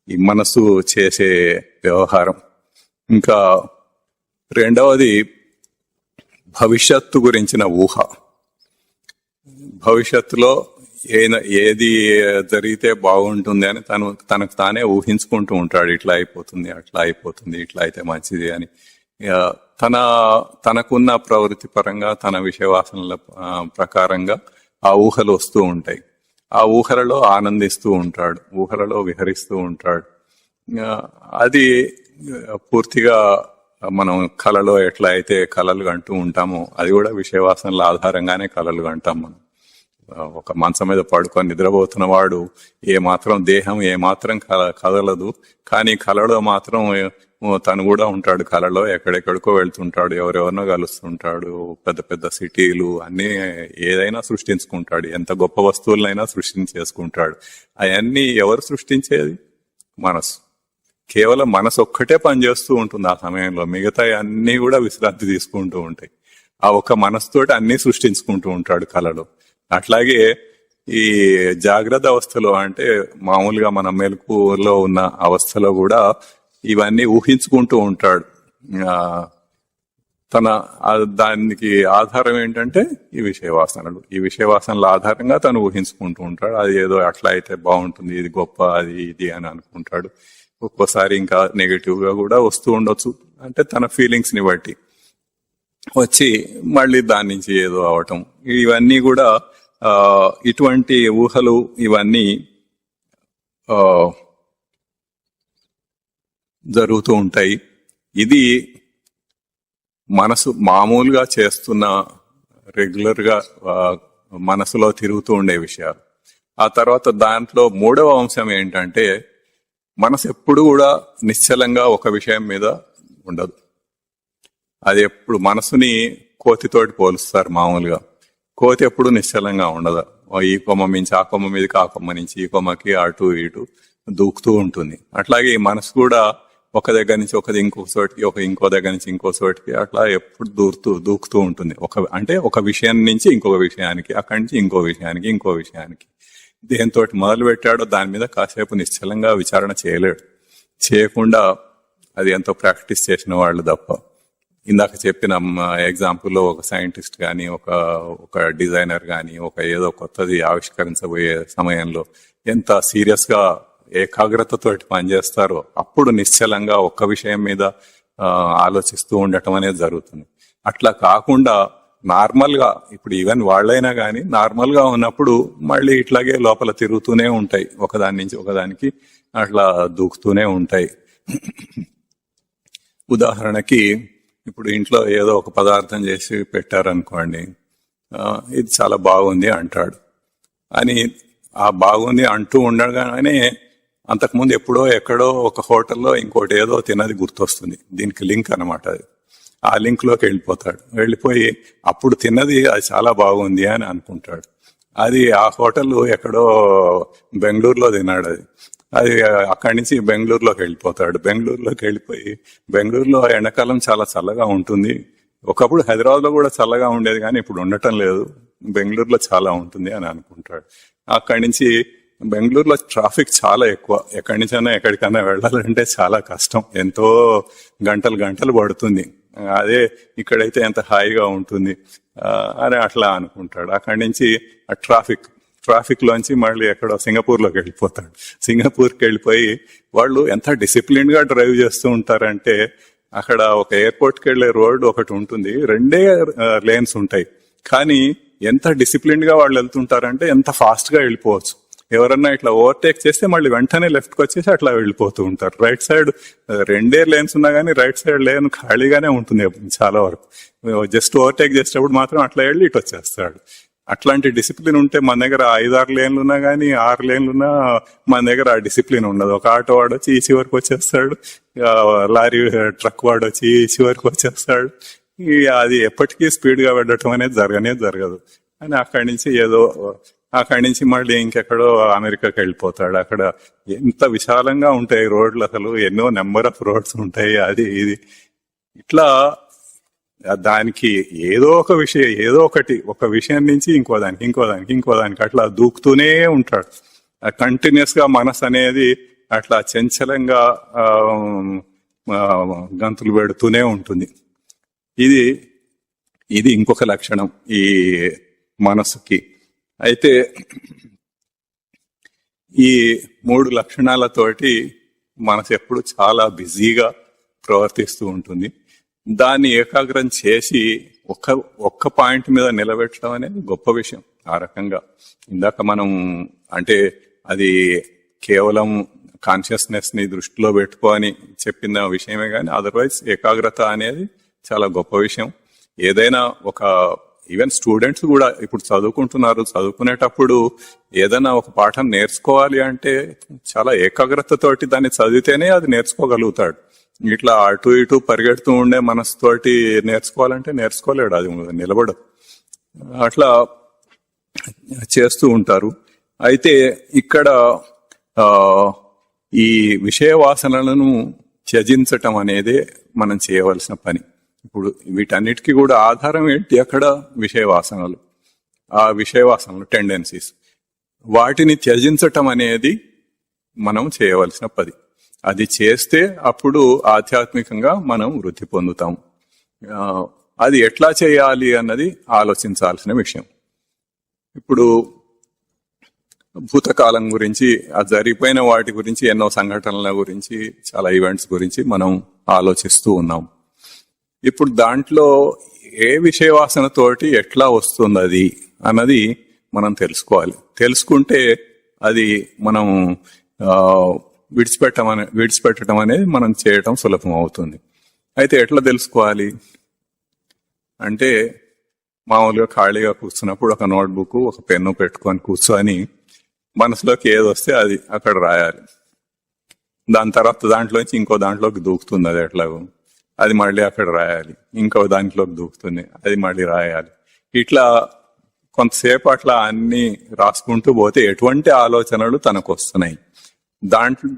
ఈ మనసు చేసే వ్యవహారం. ఇంకా రెండవది భవిష్యత్తు గురించిన ఊహ. భవిష్యత్తులో ఏది జరిగితే బాగుంటుంది అని తనకు తానే ఊహించుకుంటూ ఉంటాడు. ఇట్లా అయిపోతుంది, అట్లా అయిపోతుంది, ఇట్లా అయితే మంచిది అని. తనకున్న ప్రవృత్తి పరంగా, తన విషయవాసనల ప్రకారంగా ఆ ఊహలు వస్తూ ఉంటాయి. ఆ ఊహలలో ఆనందిస్తూ ఉంటాడు, ఊహలలో విహరిస్తూ ఉంటాడు. అది పూర్తిగా మనం కళలో ఎట్లా అయితే కళలు కంటూ ఉంటామో అది కూడా విషయవాసనల ఆధారంగానే కళలు కంటాం. మనం ఒక మంచం మీద పడుకొని నిద్రపోతున్న వాడు దేహం ఏమాత్రం కదలదు, కానీ కళలో మాత్రం తను కూడా ఉంటాడు. కళలో ఎక్కడెక్కడికో వెళ్తుంటాడు, ఎవరెవరినో కలుస్తుంటాడు, పెద్ద పెద్ద సిటీలు అన్ని ఏదైనా సృష్టించుకుంటాడు, ఎంత గొప్ప వస్తువులైనా సృష్టించేసుకుంటాడు. అవన్నీ ఎవరు సృష్టించేది? మనసు. కేవలం మనసు ఒక్కటే పనిచేస్తూ ఉంటుంది ఆ సమయంలో. మిగతా అన్ని కూడా విశ్రాంతి తీసుకుంటూ ఉంటాయి. ఆ ఒక్క మనసుతోటి అన్ని సృష్టించుకుంటూ ఉంటాడు కళలో. అట్లాగే ఈ జాగ్రత్త అవస్థలో, అంటే మామూలుగా మన మెలకువలో ఉన్న అవస్థలో కూడా ఇవన్నీ ఊహించుకుంటూ ఉంటాడు. దానికి ఆధారం ఏంటంటే ఈ విషయవాసనలు. ఈ విషయవాసనల ఆధారంగా తను ఊహించుకుంటూ ఉంటాడు. అది ఏదో అట్లా అయితే బాగుంటుంది, ఇది గొప్ప, అది ఇది అని అనుకుంటాడు. ఒక్కోసారి ఇంకా నెగిటివ్ గా కూడా వస్తూ ఉండొచ్చు. అంటే తన ఫీలింగ్స్ ని బట్టి వచ్చి మళ్ళీ దాని నుంచి ఏదో అవటం. ఇవన్నీ కూడా ఇటువంటి ఊహలు ఇవన్నీ జరుగుతూ ఉంటాయి. ఇది మనసు మామూలుగా చేస్తున్న, రెగ్యులర్ గా మనసులో తిరుగుతూ ఉండే విషయాలు. ఆ తర్వాత దాంట్లో మూడవ అంశం ఏంటంటే మనసు ఎప్పుడు కూడా నిశ్చలంగా ఒక విషయం మీద ఉండదు. అది ఎప్పుడు మనసుని కోతితోటి పోలుస్తారు మామూలుగా. కోతి ఎప్పుడు నిశ్చలంగా ఉండదు. ఈ కొమ్మ నుంచి ఆ కొమ్మ మీదకి, ఆ కొమ్మ నుంచి ఈ కొమ్మకి అటు ఇటు దూకుతూ ఉంటుంది. అట్లాగే ఈ మనసు కూడా ఒక దగ్గర నుంచి ఇంకో చోటికి, ఇంకో దగ్గర నుంచి ఇంకో చోటికి అట్లా ఎప్పుడు దూకుతూ ఉంటుంది. ఒక విషయం నుంచి ఇంకొక విషయానికి, అక్కడి నుంచి ఇంకో విషయానికి. దేంతో మొదలు పెట్టాడో దాని మీద కాసేపు నిశ్చలంగా విచారణ చేయలేడు. చేయకుండా అది ఎంతో ప్రాక్టీస్ చేసిన వాళ్ళు తప్ప ఇందాక చెప్పిన ఎగ్జాంపుల్లో ఒక సైంటిస్ట్ కానీ ఒక డిజైనర్ కానీ ఏదో కొత్తది ఆవిష్కరించబోయే సమయంలో ఎంత సీరియస్ గా ఏకాగ్రతతో పనిచేస్తారో అప్పుడు నిశ్చలంగా ఒక్క విషయం మీద ఆలోచిస్తూ ఉండటం అనేది జరుగుతుంది. అట్లా కాకుండా నార్మల్ గా ఇప్పుడు ఈవెన్ వాళ్ళైనా కానీ నార్మల్ గా ఉన్నప్పుడు మళ్ళీ ఇట్లాగే లోపల తిరుగుతూనే ఉంటాయి, ఒకదాని నుంచి ఒకదానికి అట్లా దూకుతూనే ఉంటాయి. ఉదాహరణకి ఇప్పుడు ఇంట్లో ఏదో ఒక పదార్థం చేసి పెట్టారనుకోండి, ఇది చాలా బాగుంది అంటాడు. అని ఆ బాగుంది అంటూ ఉండగానే అంతకుముందు ఎప్పుడో ఎక్కడో ఒక హోటల్లో ఇంకోటి ఏదో తినది గుర్తొస్తుంది. దీనికి లింక్ అనమాట అది. ఆ లింక్ లోకి వెళ్ళిపోయి అప్పుడు తిన్నది అది చాలా బాగుంది అని అనుకుంటాడు. అది ఆ హోటల్ ఎక్కడో బెంగళూరులో తిన్నాడు. అది అక్కడి నుంచి బెంగళూరులోకి వెళ్ళిపోతాడు. బెంగళూరులోకి వెళ్ళిపోయి బెంగళూరులో ఎండాకాలం చాలా చల్లగా ఉంటుంది. ఒకప్పుడు హైదరాబాద్ లో కూడా చల్లగా ఉండేది కానీ ఇప్పుడు ఉండటం లేదు, బెంగళూరులో చాలా ఉంటుంది అని అనుకుంటాడు. అక్కడి నుంచి బెంగళూరులో ట్రాఫిక్ చాలా ఎక్కువ, ఎక్కడి నుంచైనా ఎక్కడికైనా వెళ్ళాలంటే చాలా కష్టం, ఎంతో గంటలు పడుతుంది. అదే ఇక్కడైతే ఎంత హాయిగా ఉంటుంది అని అట్లా అనుకుంటాడు. అక్కడి నుంచి ఆ ట్రాఫిక్ లోంచి మళ్ళీ ఎక్కడో సింగపూర్లోకి వెళ్ళిపోతాడు. సింగపూర్కి వెళ్ళిపోయి వాళ్ళు ఎంత డిసిప్లిన్ గా డ్రైవ్ చేస్తూ ఉంటారంటే అక్కడ ఒక ఎయిర్పోర్ట్కి వెళ్లే రోడ్ ఒకటి ఉంటుంది, 2 లేన్స్ ఉంటాయి. కానీ ఎంత డిసిప్లిన్ గా వాళ్ళు వెళ్తుంటారంటే ఎంత ఫాస్ట్ గా వెళ్ళిపోవచ్చు. ఎవరన్నా ఇట్లా ఓవర్టేక్ చేస్తే మళ్ళీ వెంటనే లెఫ్ట్ కి వచ్చేసి అట్లా వెళ్ళిపోతూ ఉంటారు. రైట్ సైడ్ 2 లేన్స్ ఉన్నా కానీ రైట్ సైడ్ లేన్ ఖాళీగానే ఉంటుంది చాలా వరకు. జస్ట్ ఓవర్టేక్ చేసేటప్పుడు మాత్రం అట్లా వెళ్ళి ఇటు వచ్చేస్తాడు. అట్లాంటి డిసిప్లిన్ ఉంటే మన దగ్గర 5-6 లేన్లు ఉన్నా కానీ 6 లేన్లు ఉన్నా మన దగ్గర ఆ డిసిప్లిన్ ఉండదు. ఒక ఆటో వాడు వచ్చి ఈ చివరికి వచ్చేస్తాడు, లారీ ట్రక్ వాడు వచ్చి ఈ చివరికి వచ్చేస్తాడు. అది ఎప్పటికీ స్పీడ్ గా వెళ్ళటం అనేది జరగదు అని అక్కడి నుంచి మళ్ళీ ఇంకెక్కడో అమెరికాకి వెళ్ళిపోతాడు. అక్కడ ఎంత విశాలంగా ఉంటాయి రోడ్లు, అసలు ఎన్నో నెంబర్ ఆఫ్ రోడ్స్ ఉంటాయి. అది ఇది ఇట్లా దానికి ఏదో ఒక విషయం నుంచి ఇంకో దానికి అట్లా దూకుతూనే ఉంటాడు. కంటిన్యూస్ గా మనసు అనేది అట్లా చంచలంగా గంతులు పెడుతూనే ఉంటుంది. ఇది ఇంకొక లక్షణం ఈ మనసుకి. అయితే ఈ 3 లక్షణాలతోటి మనసు ఎప్పుడు చాలా బిజీగా ప్రవర్తిస్తూ ఉంటుంది. దాన్ని ఏకాగ్రం చేసి ఒక్క పాయింట్ మీద నిలబెట్టడం అనేది గొప్ప విషయం. ఆ రకంగా ఇందాక మనం అంటే అది కేవలం కాన్షియస్నెస్ ని దృష్టిలో పెట్టుకోని చెప్పిన విషయమే కానీ అదర్వైజ్ ఏకాగ్రత అనేది చాలా గొప్ప విషయం. ఏదైనా ఈవెన్ స్టూడెంట్స్ కూడా ఇప్పుడు చదువుకునేటప్పుడు ఏదైనా ఒక పాఠం నేర్చుకోవాలి అంటే చాలా ఏకాగ్రతతోటి దాన్ని చదివితేనే అది నేర్చుకోగలుగుతాడు. ఇట్లా అటు ఇటు పరిగెడుతూ ఉండే మనసుతోటి నేర్చుకోవాలంటే నేర్చుకోలేడు, అది నిలబడదు. అట్లా చేస్తూ ఉంటారు. అయితే ఇక్కడ ఈ విషయ వాసనలను త్యజించటం అనేదే మనం చేయవలసిన పని. ఇప్పుడు వీటన్నిటికీ కూడా ఆధారం ఏంటి? అక్కడ విషయ వాసనలు టెండెన్సీస్, వాటిని త్యజించటం అనేది మనం చేయవలసిన పని. అది చేస్తే అప్పుడు ఆధ్యాత్మికంగా మనం వృద్ధి పొందుతాం. అది ఎట్లా చేయాలి అన్నది ఆలోచించాల్సిన విషయం. ఇప్పుడు భూతకాలం గురించి, ఆ జరిగిపోయిన వాటి గురించి, ఎన్నో సంఘటనల గురించి, చాలా ఈవెంట్స్ గురించి మనం ఆలోచిస్తూ ఉన్నాం. ఇప్పుడు దాంట్లో ఏ విషయవాసనతోటి ఎట్లా వస్తుంది అది అన్నది మనం తెలుసుకోవాలి. తెలుసుకుంటే అది మనం విడిచిపెట్టడం అనేది మనం చేయటం సులభం అవుతుంది. అయితే ఎట్లా తెలుసుకోవాలి అంటే మామూలుగా ఖాళీగా కూర్చున్నప్పుడు ఒక నోట్బుక్, ఒక పెన్ను పెట్టుకొని కూర్చొని మనసులోకి ఏదొస్తే అది అక్కడ రాయాలి. దాని తర్వాత దాంట్లోంచి ఇంకో దాంట్లోకి దూకుతుంది అది ఎట్లాగో, అది మళ్ళీ అక్కడ రాయాలి. ఇంకో దాంట్లోకి దూకుతుంది, అది మళ్ళీ రాయాలి. ఇట్లా కొంతసేపు అట్లా అన్ని రాసుకుంటూ పోతే ఎటువంటి ఆలోచనలు తనకు వస్తున్నాయి.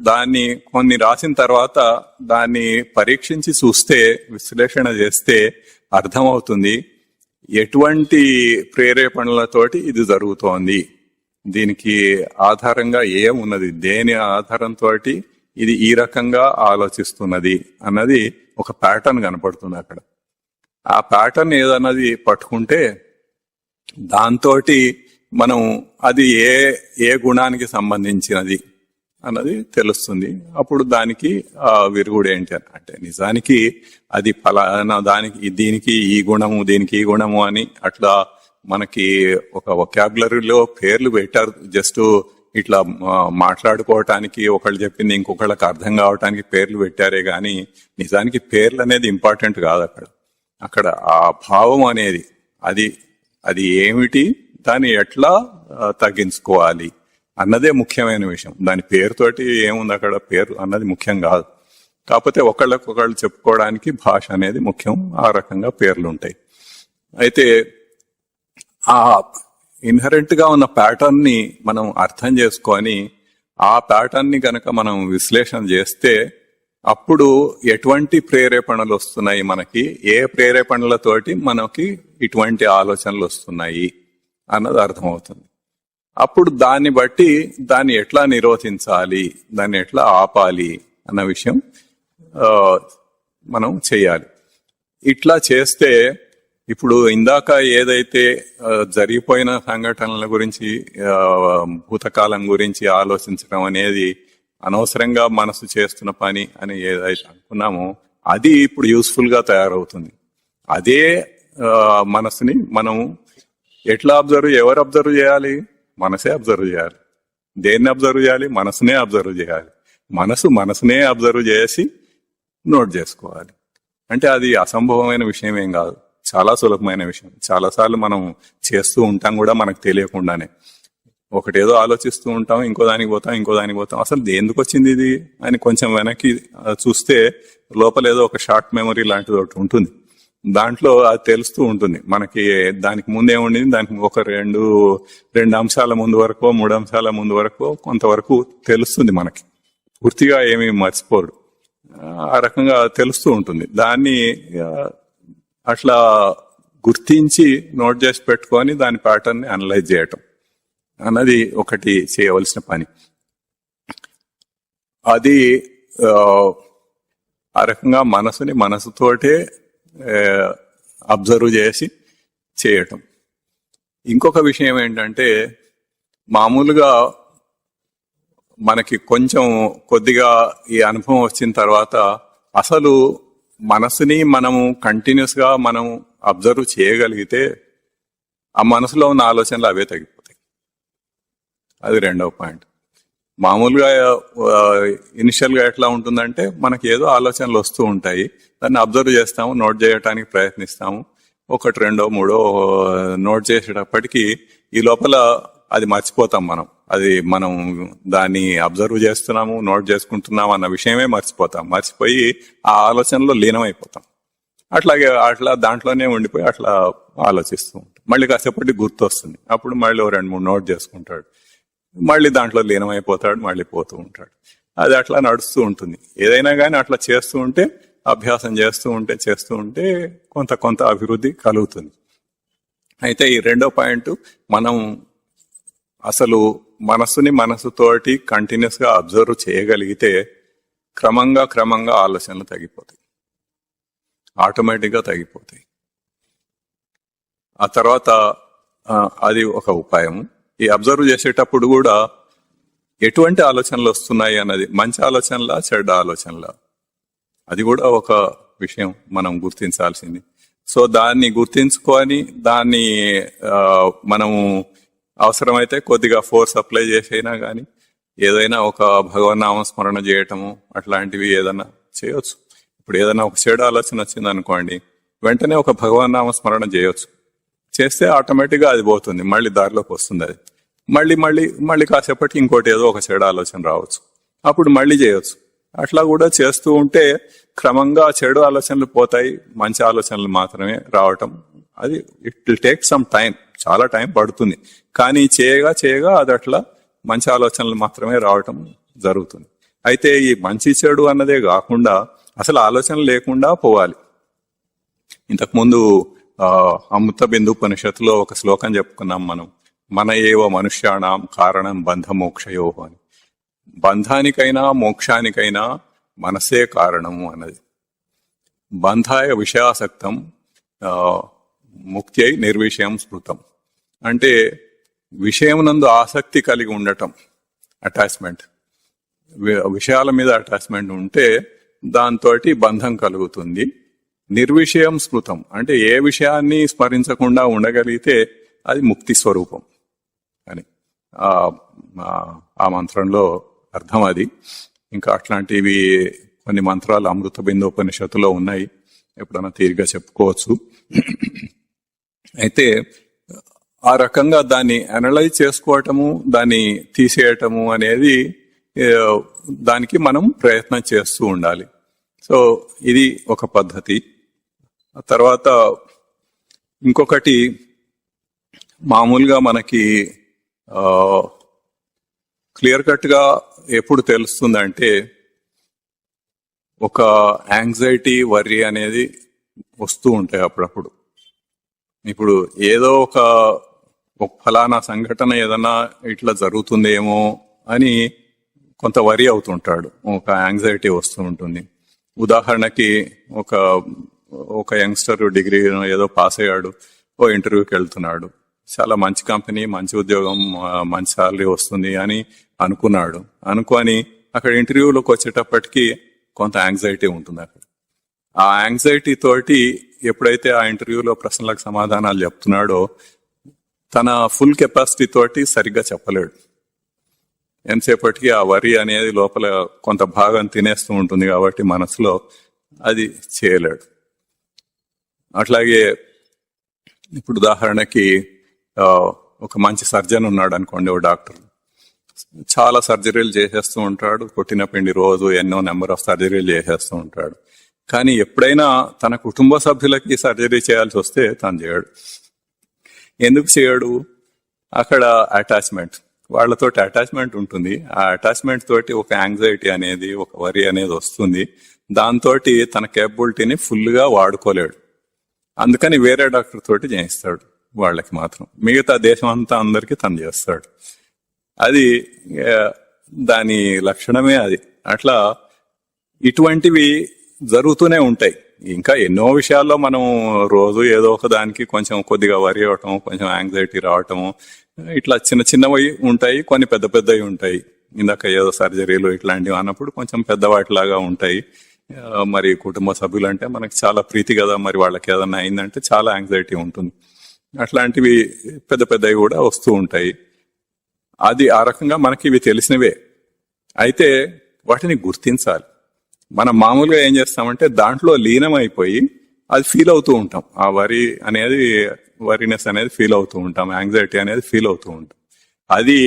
దాన్ని కొన్ని రాసిన తర్వాత దాన్ని పరీక్షించి చూస్తే, విశ్లేషణ చేస్తే అర్థమవుతుంది ఎటువంటి ప్రేరేపణలతోటి ఇది జరుగుతోంది, దీనికి ఆధారంగా ఏమున్నది, దేని ఆధారంతో ఇది ఈ రకంగా ఆలోచిస్తున్నది అన్నది ఒక ప్యాటర్న్ కనపడుతుంది అక్కడ. ఆ ప్యాటర్న్ ఏదన్నది పట్టుకుంటే దాంతోటి మనం అది ఏ ఏ గుణానికి సంబంధించినది అన్నది తెలుస్తుంది. అప్పుడు దానికి విరుగుడు ఏంటి అని అంటే నిజానికి అది ఫలానా దానికి దీనికి ఈ గుణము దీనికి ఈ గుణము అని అట్లా మనకి ఒక వొకాబులరీలో పేర్లు పెట్టారు. జస్ట్ ఇట్లా మాట్లాడుకోవటానికి ఒకళ్ళు చెప్పింది ఇంకొకళ్ళకి అర్థం కావటానికి పేర్లు పెట్టారే గాని నిజానికి పేర్లు అనేది ఇంపార్టెంట్ కాదు. అక్కడ ఆ భావం అనేది అది ఏమిటి, దాన్ని ఎట్లా తగ్గించుకోవాలి అన్నదే ముఖ్యమైన విషయం. దాని పేరుతోటి ఏముంది, అక్కడ పేరు అన్నది ముఖ్యం కాదు. కాకపోతే ఒకళ్ళకొకళ్ళు చెప్పుకోవడానికి భాష అనేది ముఖ్యం. ఆ రకంగా పేర్లు ఉంటాయి. అయితే ఆ ఇన్హరెంట్ గా ఉన్న ప్యాటర్న్ ని మనం అర్థం చేసుకొని ఆ ప్యాటర్న్ ని గనక మనం విశ్లేషణ చేస్తే అప్పుడు ఎటువంటి ప్రేరేపణలు వస్తున్నాయి, మనకి ఏ ప్రేరేపణలతోటి మనకి ఇటువంటి ఆలోచనలు వస్తున్నాయి అన్నది అర్థమవుతుంది. అప్పుడు దాన్ని బట్టి దాన్ని ఎట్లా నిరోధించాలి, దాన్ని ఎట్లా ఆపాలి అన్న విషయం మనం చేయాలి. ఇట్లా చేస్తే ఇప్పుడు ఇందాక ఏదైతే జరిగిపోయిన సంఘటనల గురించి భూతకాలం గురించి ఆలోచించడం అనేది అనవసరంగా మనసు చేస్తున్న పని అని ఏదైతే అనుకున్నామో అది ఇప్పుడు యూస్ఫుల్ గా తయారవుతుంది. అదే మనసుని మనం ఎట్లా ఎవరు అబ్జర్వ్ చేయాలి, మనసే అబ్జర్వ్ చేయాలి. దేన్ని అబ్జర్వ్ చేయాలి, మనసునే అబ్జర్వ్ చేయాలి. మనసునే అబ్జర్వ్ చేసి నోట్ చేసుకోవాలి. అంటే అది అసంభవమైన విషయం ఏం కాదు, చాలా సులభమైన విషయం. చాలాసార్లు మనం చేస్తూ ఉంటాం కూడా మనకు తెలియకుండానే. ఒకటేదో ఆలోచిస్తూ ఉంటాం, ఇంకో దానికి పోతాం. అసలు ఎందుకు వచ్చింది ఇది అని కొంచెం వెనక్కి చూస్తే లోపల ఏదో ఒక షార్ట్ మెమరీ లాంటిది ఒకటి ఉంటుంది. దాంట్లో అది తెలుస్తూ ఉంటుంది మనకి. దానికి ముందేముండింది, దానికి ఒక రెండు అంశాల ముందు వరకు 3 అంశాల ముందు వరకు కొంతవరకు తెలుస్తుంది మనకి. పూర్తిగా ఏమీ మర్చిపోరు, ఆ రకంగా తెలుస్తూ ఉంటుంది. దాన్ని అట్లా గుర్తించి నోట్ చేసి పెట్టుకొని దాని ప్యాటర్న్ ని అనలైజ్ చేయటం అన్నది ఒకటి చేయవలసిన పని. అది ఆ రకంగా మనసుతోటే అబ్జర్వ్ చేసి చేయటం. ఇంకొక విషయం ఏంటంటే మామూలుగా మనకి కొద్దిగా ఈ అనుభవం వచ్చిన తర్వాత అసలు మనసుని మనము కంటిన్యూస్ గా మనం అబ్జర్వ్ చేయగలిగితే ఆ మనసులో ఉన్న ఆలోచనలు అవే తగ్గిపోతాయి. అది రెండవ పాయింట్. మామూలుగా ఇనిషియల్ గా ఎట్లా ఉంటుందంటే మనకి ఏదో ఆలోచనలు వస్తూ ఉంటాయి, దాన్ని అబ్జర్వ్ చేస్తాము, నోట్ చేయడానికి ప్రయత్నిస్తాము. 1, 2, 3 నోట్ చేసేటప్పటికి ఈ లోపల అది మర్చిపోతాం. మనం దాన్ని అబ్జర్వ్ చేస్తున్నాము, నోట్ చేసుకుంటున్నాము అన్న విషయమే మర్చిపోయి ఆ ఆలోచనలో లీనమైపోతాం. అట్లా దాంట్లోనే ఉండిపోయి అట్లా ఆలోచిస్తూ ఉంటాం. మళ్ళీ కాసేపటి గుర్తు వస్తుంది, అప్పుడు మళ్ళీ 2, 3 నోట్ చేసుకుంటాడు, మళ్ళీ దాంట్లో లీనమైపోతాడు, మళ్ళీ పోతూ ఉంటాడు. అది అట్లా నడుస్తూ ఉంటుంది. ఏదైనా కానీ అట్లా చేస్తూ ఉంటే, అభ్యాసం చేస్తూ ఉంటే కొంత అభివృద్ధి కలుగుతుంది. అయితే ఈ రెండో పాయింట్, మనం అసలు మనసుతోటి కంటిన్యూస్ గా అబ్జర్వ్ చేయగలిగితే క్రమంగా ఆలోచనలు తగ్గిపోతాయి, ఆటోమేటిక్ గా తగ్గిపోతాయి. ఆ తర్వాత అది ఒక ఉపాయం. ఈ అబ్జర్వ్ చేసేటప్పుడు కూడా ఎటువంటి ఆలోచనలు వస్తున్నాయి అన్నది, మంచి ఆలోచనలా చెడ్డ ఆలోచనలా, అది కూడా ఒక విషయం మనం గుర్తించాల్సింది. సో దాన్ని గుర్తించుకొని దాన్ని మనము అవసరమైతే కొద్దిగా ఫోర్స్ అప్లై చేసైనా కానీ ఏదైనా ఒక భగవన్నామ స్మరణ చేయటము అట్లాంటివి ఏదైనా చేయొచ్చు. ఇప్పుడు ఏదైనా ఒక చెడు ఆలోచన వచ్చింది అనుకోండి, వెంటనే ఒక భగవన్నామ స్మరణ చేయొచ్చు. చేస్తే ఆటోమేటిక్ గా అది పోతుంది, మళ్ళీ దారిలోకి వస్తుంది. అది మళ్ళీ కాసేపటికి ఇంకోటి ఏదో ఒక చెడు ఆలోచన రావచ్చు, అప్పుడు మళ్ళీ చేయొచ్చు. అట్లా కూడా చేస్తూ ఉంటే క్రమంగా చెడు ఆలోచనలు పోతాయి, మంచి ఆలోచనలు మాత్రమే రావటం. అది it will take some time, చాలా టైం పడుతుంది. కానీ చేయగా అది అట్లా మంచి ఆలోచనలు మాత్రమే రావటం జరుగుతుంది. అయితే ఈ మంచి చెడు అన్నదే కాకుండా అసలు ఆలోచన లేకుండా పోవాలి. ఇంతకుముందు అమృత బిందు ఉపనిషత్తులో ఒక శ్లోకం చెప్పుకున్నాం మనం, మన ఏవ మనుష్యాణం కారణం బంధమోక్షయో అని. బంధానికైనా మోక్షానికైనా మనసే కారణము అన్నది. బంధాయ విషయాసక్తం ముక్తి అయి నిర్విషయం స్మృతం. అంటే విషయం నందు ఆసక్తి కలిగి ఉండటం, అటాచ్మెంట్, విషయాల మీద అటాచ్మెంట్ ఉంటే దాంతో బంధం కలుగుతుంది. నిర్విషయం స్మృతం అంటే ఏ విషయాన్ని స్మరించకుండా ఉండగలిగితే అది ముక్తి స్వరూపం అని ఆ మంత్రంలో అర్థం అది. ఇంకా అట్లాంటివి కొన్ని మంత్రాలు అమృత బిందు ఉపనిషత్తులో ఉన్నాయి, ఎప్పుడైనా తీరిగా చెప్పుకోవచ్చు. అయితే ఆ రకంగా దాన్ని అనలైజ్ చేసుకోవటము, దాన్ని తీసేయటము అనేది దానికి మనం ప్రయత్నం చేస్తూ ఉండాలి. సో ఇది ఒక పద్ధతి. తర్వాత ఇంకొకటి మామూలుగా మనకి క్లియర్ కట్ గా ఎప్పుడు తెలుస్తుందంటే ఒక యాంగ్జైటీ, వర్రీ అనేది వస్తూ ఉంటాయి అప్పుడప్పుడు. ఇప్పుడు ఏదో ఒక ఫలానా సంఘటన ఏదన్నా ఇట్లా జరుగుతుందేమో అని కొంత వరి అవుతుంటాడు, ఒక యాంగ్జైటీ వస్తూ ఉంటుంది. ఉదాహరణకి ఒక యంగ్స్టర్ డిగ్రీ ఏదో పాస్ అయ్యాడు, ఓ ఇంటర్వ్యూకి వెళ్తున్నాడు, చాలా మంచి కంపెనీ, మంచి ఉద్యోగం, మంచి శాలరీ వస్తుంది అని అనుకున్నాడు. అనుకొని అక్కడ ఇంటర్వ్యూలోకి వచ్చేటప్పటికి కొంత యాంగ్జైటీ ఉంటుంది అక్కడ. ఆ యాంగ్జైటీ తోటి ఎప్పుడైతే ఆ ఇంటర్వ్యూలో ప్రశ్నలకు సమాధానాలు చెప్తున్నాడో తన ఫుల్ కెపాసిటీ తోటి సరిగ్గా చెప్పలేడు. ఎంతసేపటికి ఆ వరి అనేది లోపల కొంత భాగం తినేస్తూ ఉంటుంది కాబట్టి మనసులో అది చేయలేడు. అట్లాగే ఇప్పుడు ఉదాహరణకి ఒక మంచి సర్జన్ ఉన్నాడు అనుకోండి, ఓ డాక్టర్ చాలా సర్జరీలు చేసేస్తూ ఉంటాడు, కొట్టిన పిండి రోజు ఎన్నో నెంబర్ ఆఫ్ సర్జరీలు చేసేస్తూ ఉంటాడు. కానీ ఎప్పుడైనా తన కుటుంబ సభ్యులకి సర్జరీ చేయాల్సి వస్తే తను చేయడు. ఎందుకు చేయడు? అక్కడ అటాచ్మెంట్, వాళ్ళతో అటాచ్మెంట్ ఉంటుంది. ఆ అటాచ్మెంట్ తోటి ఒక యాంగ్జైటీ అనేది, ఒక వరి అనేది వస్తుంది. దాంతో తన కేపబిలిటీని ఫుల్ గా వాడుకోలేడు. అందుకని వేరే డాక్టర్ తోటి చేయిస్తాడు వాళ్ళకి మాత్రం. మిగతా దేశం అంతా అందరికీ తను చేస్తాడు. అది దాని లక్షణమే అది. అట్లా ఇటువంటివి జరుగుతూనే ఉంటాయి. ఇంకా ఎన్నో విషయాల్లో మనం రోజు ఏదో ఒక దానికి కొంచెం కొద్దిగా వరి అవటం, కొంచెం యాంగ్జైటీ రావటము, ఇట్లా చిన్న చిన్నవి ఉంటాయి, కొన్ని పెద్ద పెద్దవి ఉంటాయి. ఇందాక ఏదో సర్జరీలు ఇట్లాంటివి అన్నప్పుడు కొంచెం పెద్దవాటిలాగా ఉంటాయి. మరి కుటుంబ సభ్యులు అంటే మనకి చాలా ప్రీతి కదా, మరి వాళ్ళకి ఏదన్నా అయిందంటే చాలా యాంగ్జైటీ ఉంటుంది. అట్లాంటివి పెద్ద పెద్దవి కూడా వస్తూ ఉంటాయి. అది ఆ రకంగా మనకి ఇవి తెలిసినవే. అయితే వాటిని గుర్తించాలి. మనం మామూలుగా ఏం చేస్తామంటే దాంట్లో లీనమైపోయి అది ఫీల్ అవుతూ ఉంటాం. ఆ వరీనెస్ అనేది ఫీల్ అవుతూ ఉంటాం, యాంగ్జైటీ అనేది ఫీల్ అవుతూ ఉంటాం. అది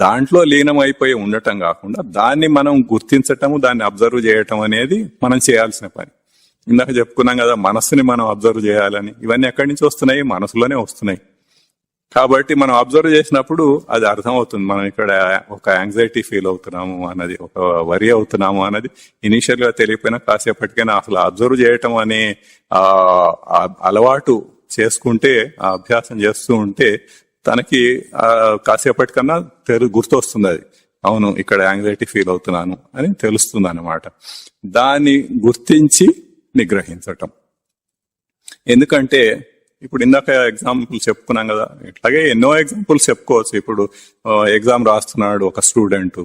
దాంట్లో లీనమైపోయి ఉండటం కాకుండా దాన్ని మనం గుర్తించటము, దాన్ని అబ్జర్వ్ చేయటం అనేది మనం చేయాల్సిన పని. ఇందాక చెప్పుకున్నాం కదా, మనస్సుని మనం అబ్జర్వ్ చేయాలని. ఇవన్నీ ఎక్కడి నుంచి వస్తున్నాయి? మనసులోనే వస్తున్నాయి. కాబట్టి మనం అబ్జర్వ్ చేసినప్పుడు అది అర్థమవుతుంది, మనం ఇక్కడ ఒక యాంగ్జైటీ ఫీల్ అవుతున్నాము అన్నది, ఒక వరి అవుతున్నాము అన్నది ఇనీషియల్ గా తెలియకపోయినా కాసేపటికైనా అసలు అబ్జర్వ్ చేయటం అనే అలవాటు చేసుకుంటే, ఆ అభ్యాసం చేస్తూ ఉంటే తనకి కాసేపటికన్నా గుర్తొస్తుంది. అది అవును, ఇక్కడ యాంగ్జైటీ ఫీల్ అవుతున్నాను అని తెలుస్తుంది అన్నమాట. దాన్ని గుర్తించి నిగ్రహించటం. ఎందుకంటే ఇప్పుడు ఇందాక ఎగ్జాంపుల్ చెప్పుకున్నాం కదా, ఇట్లాగే ఎన్నో ఎగ్జాంపుల్స్ చెప్పుకోవచ్చు. ఇప్పుడు ఎగ్జామ్ రాస్తున్నాడు ఒక స్టూడెంట్,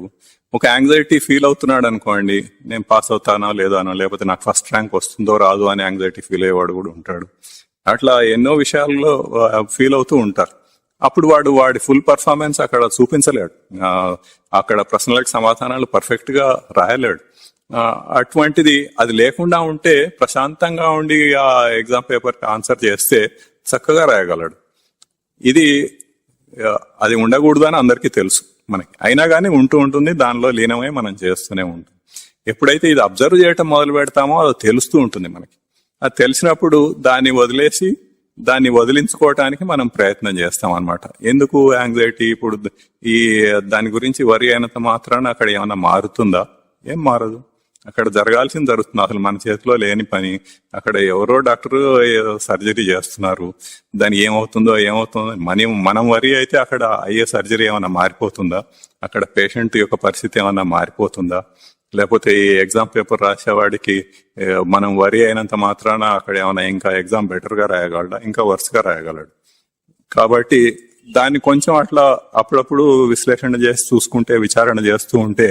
ఒక యాంగ్జైటీ ఫీల్ అవుతున్నాడు అనుకోండి, నేను పాస్ అవుతానో లేదానో, లేకపోతే నాకు ఫస్ట్ ర్యాంక్ వస్తుందో రాదు అని యాంగ్జైటీ ఫీల్ అయ్యేవాడు కూడా ఉంటాడు. అట్లా ఎన్నో విషయాల్లో ఫీల్ అవుతూ ఉంటారు. అప్పుడు వాడి ఫుల్ పర్ఫార్మెన్స్ అక్కడ చూపించలేడు, అక్కడ ప్రశ్నలకు సమాధానాలు పర్ఫెక్ట్ గా రాయలేడు. అటువంటిది అది లేకుండా ఉంటే ప్రశాంతంగా ఉండి ఆ ఎగ్జామ్ పేపర్ కి ఆన్సర్ చేస్తే చక్కగా రాయగలడు. అది ఉండకూడదు అని అందరికీ తెలుసు మనకి, అయినా కానీ ఉంటూ ఉంటుంది, దానిలో లీనమై మనం చేస్తూనే ఉంటాం. ఎప్పుడైతే ఇది అబ్జర్వ్ చేయటం మొదలు పెడతామో అది తెలుస్తూ ఉంటుంది మనకి. అది తెలిసినప్పుడు దాన్ని వదిలించుకోవటానికి మనం ప్రయత్నం చేస్తాం అన్నమాట. ఎందుకు యాంగ్జైటీ? ఇప్పుడు దాని గురించి వరి అయినంత మాత్రాన అక్కడ ఏమన్నా మారుతుందా? ఏం మారదు. అక్కడ జరగాల్సింది జరుగుతుంది, అసలు మన చేతిలో లేని పని. అక్కడ ఎవరో డాక్టర్ సర్జరీ చేస్తున్నారు, దాని ఏమవుతుందో మనం వరి అయితే అక్కడ అయ్యే సర్జరీ ఏమన్నా మారిపోతుందా? అక్కడ పేషెంట్ యొక్క పరిస్థితి ఏమన్నా మారిపోతుందా? లేకపోతే ఈ ఎగ్జామ్ పేపర్ రాసేవాడికి మనం వరి అయినంత మాత్రాన అక్కడ ఏమైనా ఇంకా ఎగ్జామ్ బెటర్ గా రాయగలడా, ఇంకా వర్స్గా రాయగలడు. కాబట్టి దాన్ని కొంచెం అట్లా అప్పుడప్పుడు విశ్లేషణ చేసి చూసుకుంటే, విచారణ చేస్తూ ఉంటే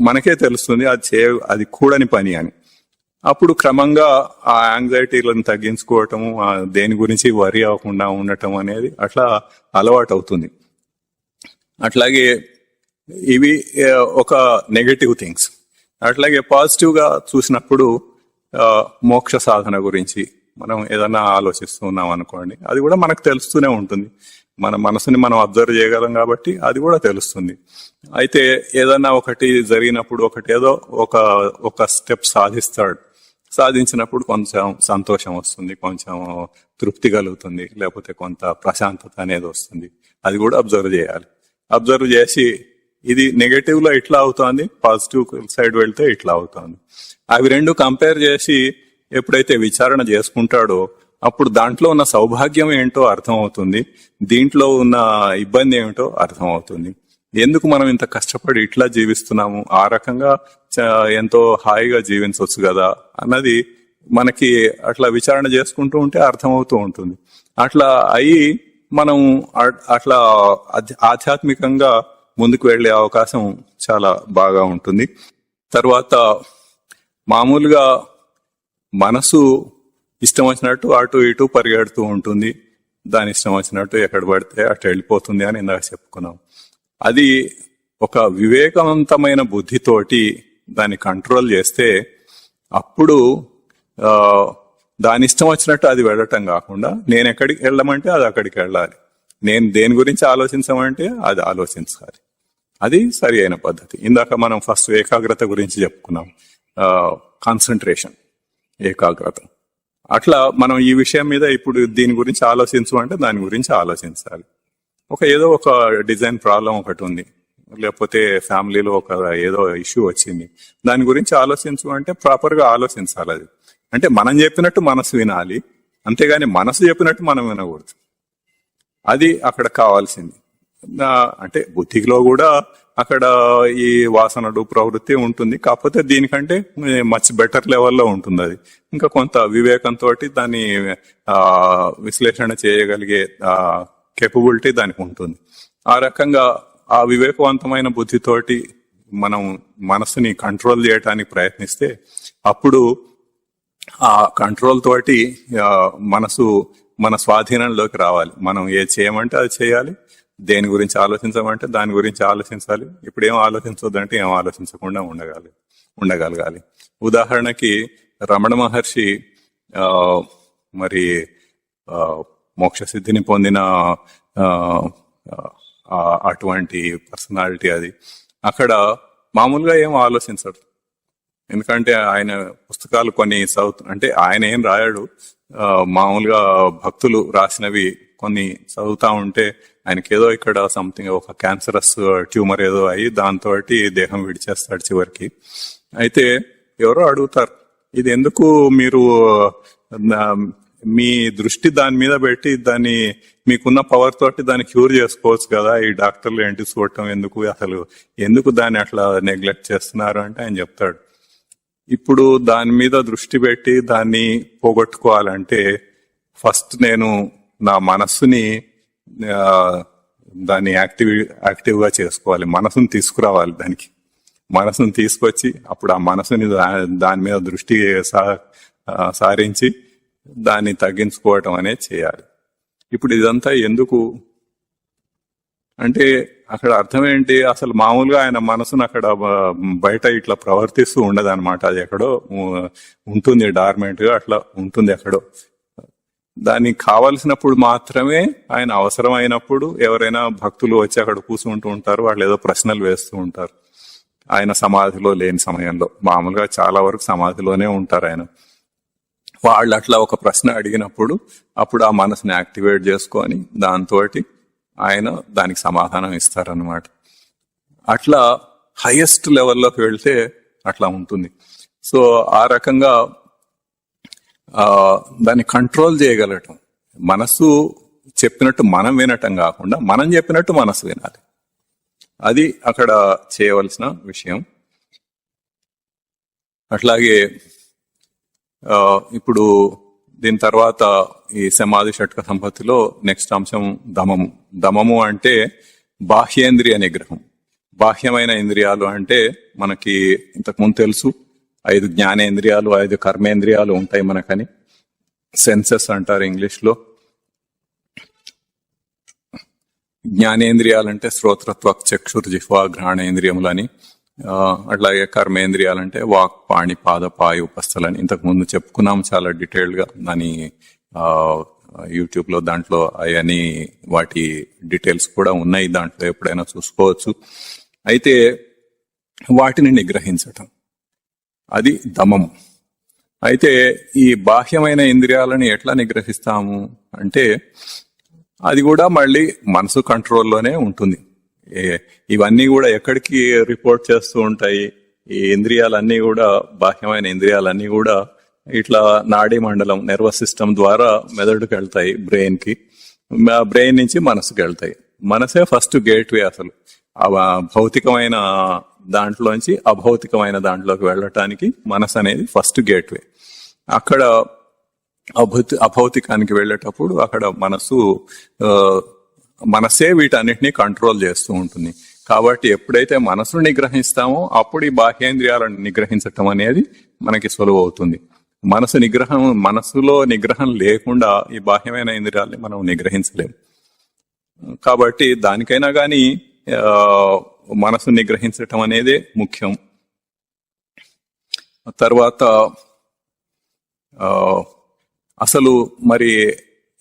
మనకే తెలుస్తుంది అది కూడని పని అని. అప్పుడు క్రమంగా ఆ యాంగ్జైటీలను తగ్గించుకోవటము, దేని గురించి వరి అవ్వకుండా ఉండటం అనేది అట్లా అలవాటు అవుతుంది. అట్లాగే ఇవి ఒక నెగటివ్ థింగ్స్. అట్లాగే పాజిటివ్ గా చూసినప్పుడు మోక్ష సాధన గురించి మనం ఏదన్నా ఆలోచిస్తూ ఉన్నాం అనుకోండి, అది కూడా మనకు తెలుస్తూనే ఉంటుంది. మన మనసుని మనం అబ్జర్వ్ చేయగలం కాబట్టి అది కూడా తెలుస్తుంది. అయితే ఏదన్నా ఒకటి జరిగినప్పుడు ఏదో ఒక స్టెప్ సాధించినప్పుడు కొంచెం సంతోషం వస్తుంది, కొంచెం తృప్తి కలుగుతుంది, లేకపోతే కొంత ప్రశాంతత అనేది వస్తుంది. అది కూడా అబ్జర్వ్ చేయాలి. అబ్జర్వ్ చేసి ఇది నెగటివ్ లో ఇట్లా అవుతోంది, పాజిటివ్ సైడ్ వెళ్తే ఇట్లా అవుతోంది. అవి రెండు కంపేర్ చేసి ఎప్పుడైతే విచారణ చేసుకుంటాడో అప్పుడు దాంట్లో ఉన్న సౌభాగ్యం ఏంటో అర్థమవుతుంది, దీంట్లో ఉన్న ఇబ్బంది ఏమిటో అర్థమవుతుంది. ఎందుకు మనం ఇంత కష్టపడి ఇట్లా జీవిస్తున్నాము, ఆ రకంగా ఎంతో హాయిగా జీవించవచ్చు కదా అన్నది మనకి అట్లా విచారణ చేసుకుంటూ ఉంటే అర్థమవుతూ ఉంటుంది. అట్లా అయి మనం అట్లా ఆధ్యాత్మికంగా ముందుకు వెళ్లే అవకాశం చాలా బాగా ఉంటుంది. తర్వాత మామూలుగా మనసు ఇష్టం వచ్చినట్టు అటు ఇటు పరిగెడుతూ ఉంటుంది, దాని ఇష్టం వచ్చినట్టు ఎక్కడ పడితే అటు వెళ్ళిపోతుంది అని ఇందాక చెప్పుకున్నాం. అది ఒక వివేకవంతమైన బుద్ధితోటి దాన్ని కంట్రోల్ చేస్తే అప్పుడు దాని ఇష్టం వచ్చినట్టు అది వెళ్ళటం కాకుండా నేను ఎక్కడికి వెళ్ళమంటే అది అక్కడికి వెళ్ళాలి, నేను దేని గురించి ఆలోచించమంటే అది ఆలోచించాలి. అది సరి అయిన పద్ధతి. ఇందాక మనం ఫస్ట్ ఏకాగ్రత గురించి చెప్పుకున్నాం, కాన్సన్ట్రేషన్, ఏకాగ్రత. అట్లా మనం ఈ విషయం మీద ఇప్పుడు దీని గురించి ఆలోచించు అంటే దాని గురించి ఆలోచించాలి. ఏదో ఒక డిజైన్ ప్రాబ్లం ఒకటి ఉంది, లేకపోతే ఫ్యామిలీలో ఏదో ఇష్యూ వచ్చింది, దాని గురించి ఆలోచించు అంటే ప్రాపర్ గా ఆలోచించాలి. అది అంటే మనం చెప్పినట్టు మనసు వినాలి, అంతేగాని మనసు చెప్పినట్టు మనం వినకూడదు. అది అక్కడ కావాల్సింది. అంటే బుద్ధిలో కూడా అక్కడ ఈ వాసనలు ప్రవృత్తి ఉంటుంది, కాకపోతే దీనికంటే మచ్ బెటర్ లెవెల్లో ఉంటుంది. అది ఇంకా కొంత వివేకంతో దాన్ని విశ్లేషణ చేయగలిగే కేపబిలిటీ దానికి ఉంటుంది. ఆ రకంగా ఆ వివేకవంతమైన బుద్ధితోటి మనం మనసుని కంట్రోల్ చేయడానికి ప్రయత్నిస్తే అప్పుడు ఆ కంట్రోల్ తోటి మనసు మన స్వాధీనంలోకి రావాలి. మనం ఏ చేయమంటే అది చేయాలి, దేని గురించి ఆలోచించమంటే దాని గురించి ఆలోచించాలి. ఇప్పుడు ఏం ఆలోచించొద్దంటే ఏం ఆలోచించకుండా ఉండగలగాలి. ఉదాహరణకి రమణ మహర్షి మరి మోక్ష సిద్ధిని పొందిన అటువంటి పర్సనాలిటీ. అది అక్కడ మామూలుగా ఏం ఆలోచించడు, ఎందుకంటే ఆయన పుస్తకాలు కొన్ని అంటే ఆయన ఏం రాయడు, మామూలుగా భక్తులు రాసినవి కొన్ని చదువుతా ఉంటే ఆయనకి ఏదో ఇక్కడ సంథింగ్ ఒక క్యాన్సరస్ ట్యూమర్ ఏదో అయ్యి దాంతో దేహం విడిచేస్తాడు చివరికి. అయితే ఎవరో అడుగుతారు, ఇది ఎందుకు మీరు మీ దృష్టి దాని మీద పెట్టి దాన్ని మీకున్న పవర్ తోటి దాన్ని క్యూర్ చేసుకోవచ్చు కదా, ఈ డాక్టర్లు ఏంటి చూడటం ఎందుకు, అసలు ఎందుకు దాన్ని అట్లా నెగ్లెక్ట్ చేస్తున్నారు అంటే ఆయన చెప్తాడు, ఇప్పుడు దాని మీద దృష్టి పెట్టి దాన్ని పోగొట్టుకోవాలంటే ఫస్ట్ నేను నా మనస్సుని దాన్ని యాక్టివ్ గా చేసుకోవాలి, మనసుని తీసుకురావాలి. దానికి మనసుని తీసుకొచ్చి అప్పుడు ఆ మనసుని దాని మీద దృష్టి సారించి దాన్ని తగ్గించుకోవటం అనేది చేయాలి. ఇప్పుడు ఇదంతా ఎందుకు అంటే అక్కడ అర్థం ఏంటి, అసలు మామూలుగా ఆయన మనసును అక్కడ బయట ఇట్లా ప్రవర్తిస్తూ ఉండదు అనమాట. అది ఎక్కడో ఉంటుంది, డార్మెంట్ గా అట్లా ఉంటుంది ఎక్కడో. దానికి కావలసినప్పుడు మాత్రమే ఆయన అవసరమైనప్పుడు ఎవరైనా భక్తులు వచ్చి అక్కడ కూర్చుంటూ ఉంటారు, వాళ్ళు ఏదో ప్రశ్నలు వేస్తూ ఉంటారు. ఆయన సమాధిలో లేని సమయంలో, మామూలుగా చాలా వరకు సమాధిలోనే ఉంటారు ఆయన. వాళ్ళు అట్లా ఒక ప్రశ్న అడిగినప్పుడు అప్పుడు ఆ మనసుని యాక్టివేట్ చేసుకొని దాంతో ఆయన దానికి సమాధానం ఇస్తారనమాట. అట్లా హైయెస్ట్ లెవెల్లోకి వెళ్తే అట్లా ఉంటుంది. సో ఆ రకంగా దాన్ని కంట్రోల్ చేయగలటం, మనసు చెప్పినట్టు మనం వినటం కాకుండా మనం చెప్పినట్టు మనసు వినాలి. అది అక్కడ చేయవలసిన విషయం. అట్లాగే ఇప్పుడు దీని తర్వాత ఈ సమాధి షట్క సంపత్తిలో నెక్స్ట్ అంశం దమము. దమము అంటే బాహ్యేంద్రియ నిగ్రహం. బాహ్యమైన ఇంద్రియాలు అంటే మనకి ఇంతకుముందు తెలుసు, 5 జ్ఞానేంద్రియాలు, 5 కర్మేంద్రియాలు ఉంటాయి మనకని. సెన్సెస్ అంటారు ఇంగ్లీష్ లో. జ్ఞానేంద్రియాలంటే శ్రోత్రత్వక్ చక్షుర్ జిహ్వా ఘ్రాణేంద్రియములని, అట్లాగే కర్మేంద్రియాలంటే వాక్ పాణి పాద పాయ ఉపస్థలని ఇంతకు ముందు చెప్పుకున్నాం చాలా డీటెయిల్డ్ గా. దాని యూట్యూబ్ లో దాంట్లో అవన్నీ వాటి డీటెయిల్స్ కూడా ఉన్నాయి, దాంట్లో ఎప్పుడైనా చూసుకోవచ్చు. అయితే వాటిని నిగ్రహించటం అది దమం. అయితే ఈ బాహ్యమైన ఇంద్రియాలను ఎట్లా నిగ్రహిస్తాము అంటే అది కూడా మళ్ళీ మనసు కంట్రోల్లోనే ఉంటుంది. ఇవన్నీ కూడా ఎక్కడికి రిపోర్ట్ చేస్తూ ఉంటాయి? ఈ ఇంద్రియాలన్నీ కూడా, బాహ్యమైన ఇంద్రియాలన్నీ కూడా ఇట్లా నాడీ మండలం, నర్వస్ సిస్టమ్ ద్వారా మెదడుకి వెళ్తాయి, బ్రెయిన్ కి. బ్రెయిన్ నుంచి మనసుకి వెళ్తాయి. మనసే ఫస్ట్ గేట్వే. అసలు భౌతికమైన దాంట్లోంచి అభౌతికమైన దాంట్లోకి వెళ్ళటానికి మనసు అనేది ఫస్ట్ గేట్వే. అక్కడ అభౌతికానికి వెళ్ళేటప్పుడు అక్కడ మనసే వీటన్నిటినీ కంట్రోల్ చేస్తూ ఉంటుంది. కాబట్టి ఎప్పుడైతే మనసును నిగ్రహిస్తామో అప్పుడు ఈ బాహ్యేంద్రియాలను నిగ్రహించటం అనేది మనకి సులువు అవుతుంది. మనసులో నిగ్రహం లేకుండా ఈ బాహ్యమైన ఇంద్రియాలని మనం నిగ్రహించలేము. కాబట్టి దానికైనా గాని మనసు నిగ్రహించటం అనేదే ముఖ్యం. తర్వాత అసలు మరి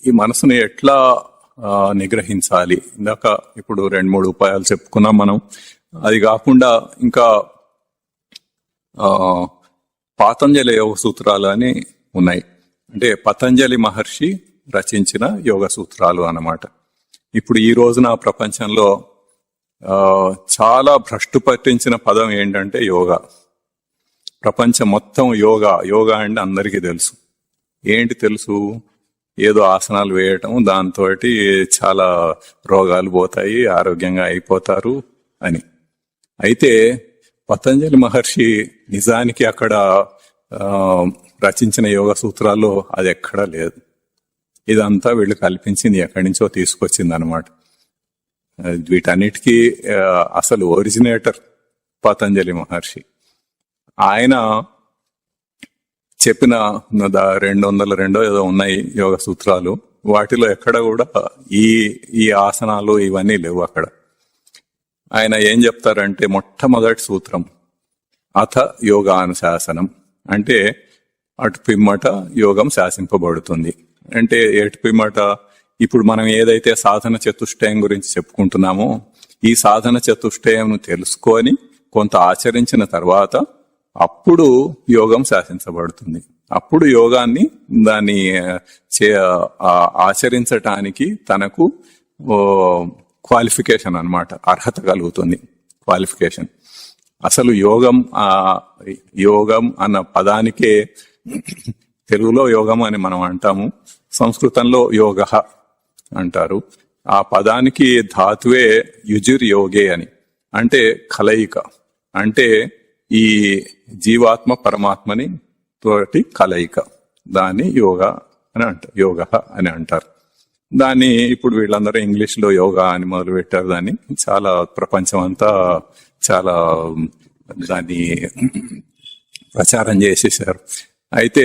ఈ మనసుని ఎట్లా నిగ్రహించాలి? ఇందాక ఇప్పుడు 2-3 ఉపాయాలు చెప్పుకున్నాం మనం. అది కాకుండా ఇంకా పాతంజలి యోగ సూత్రాలు అని ఉన్నాయి. అంటే పతంజలి మహర్షి రచించిన యోగ సూత్రాలు అన్నమాట. ఇప్పుడు ఈ రోజున ప్రపంచంలో చాలా భ్రష్టు పట్టించిన పదం ఏంటంటే యోగా. ప్రపంచం మొత్తం యోగా అంటే అందరికీ తెలుసు. ఏంటి తెలుసు? ఏదో ఆసనాలు వేయటం, దాంతో చాలా రోగాలు పోతాయి, ఆరోగ్యంగా అయిపోతారు అని. అయితే పతంజలి మహర్షి నిజానికి అక్కడ రచించిన యోగ సూత్రాల్లో అది ఎక్కడా లేదు. ఇదంతా వీళ్ళు కల్పించింది, ఎక్కడి నుంచో తీసుకొచ్చింది అనమాట. వీటన్నిటికీ అసలు ఒరిజినేటర్ పతంజలి మహర్షి. ఆయన చెప్పిన 202 ఏదో ఉన్నాయి యోగ సూత్రాలు. వాటిలో ఎక్కడ కూడా ఈ ఆసనాలు ఇవన్నీ లేవు అక్కడ. ఆయన ఏం చెప్తారంటే మొట్టమొదటి సూత్రం అథ యోగానుశాసనం. అంటే అటు పిమ్మట యోగం శాసింపబడుతుంది. అంటే ఎటు పిమ్మట ఇప్పుడు మనం ఏదైతే సాధన చతుష్టయం గురించి చెప్పుకుంటున్నామో ఈ సాధన చతుష్టయం తెలుసుకొని కొంత ఆచరించిన తర్వాత అప్పుడు యోగం శాసించబడుతుంది. అప్పుడు యోగాన్ని దాన్ని ఆచరించటానికి తనకు క్వాలిఫికేషన్ అన్నమాట, అర్హత కలుగుతుంది. క్వాలిఫికేషన్. అసలు యోగం అన్న పదానికే తెలుగులో యోగం అని మనం అంటాము, సంస్కృతంలో యోగ అంటారు. ఆ పదానికి ధాతువే యుజిర్ యోగే అని, అంటే కలయిక. అంటే ఈ జీవాత్మ పరమాత్మని తోటి కలయిక, దాన్ని యోగా అని అంటారు. దాన్ని ఇప్పుడు వీళ్ళందరూ ఇంగ్లీష్ లో యోగా అని మొదలు పెట్టారు. దాన్ని చాలా ప్రపంచం అంతా చాలా దాన్ని ప్రచారం చేసేసారు. అయితే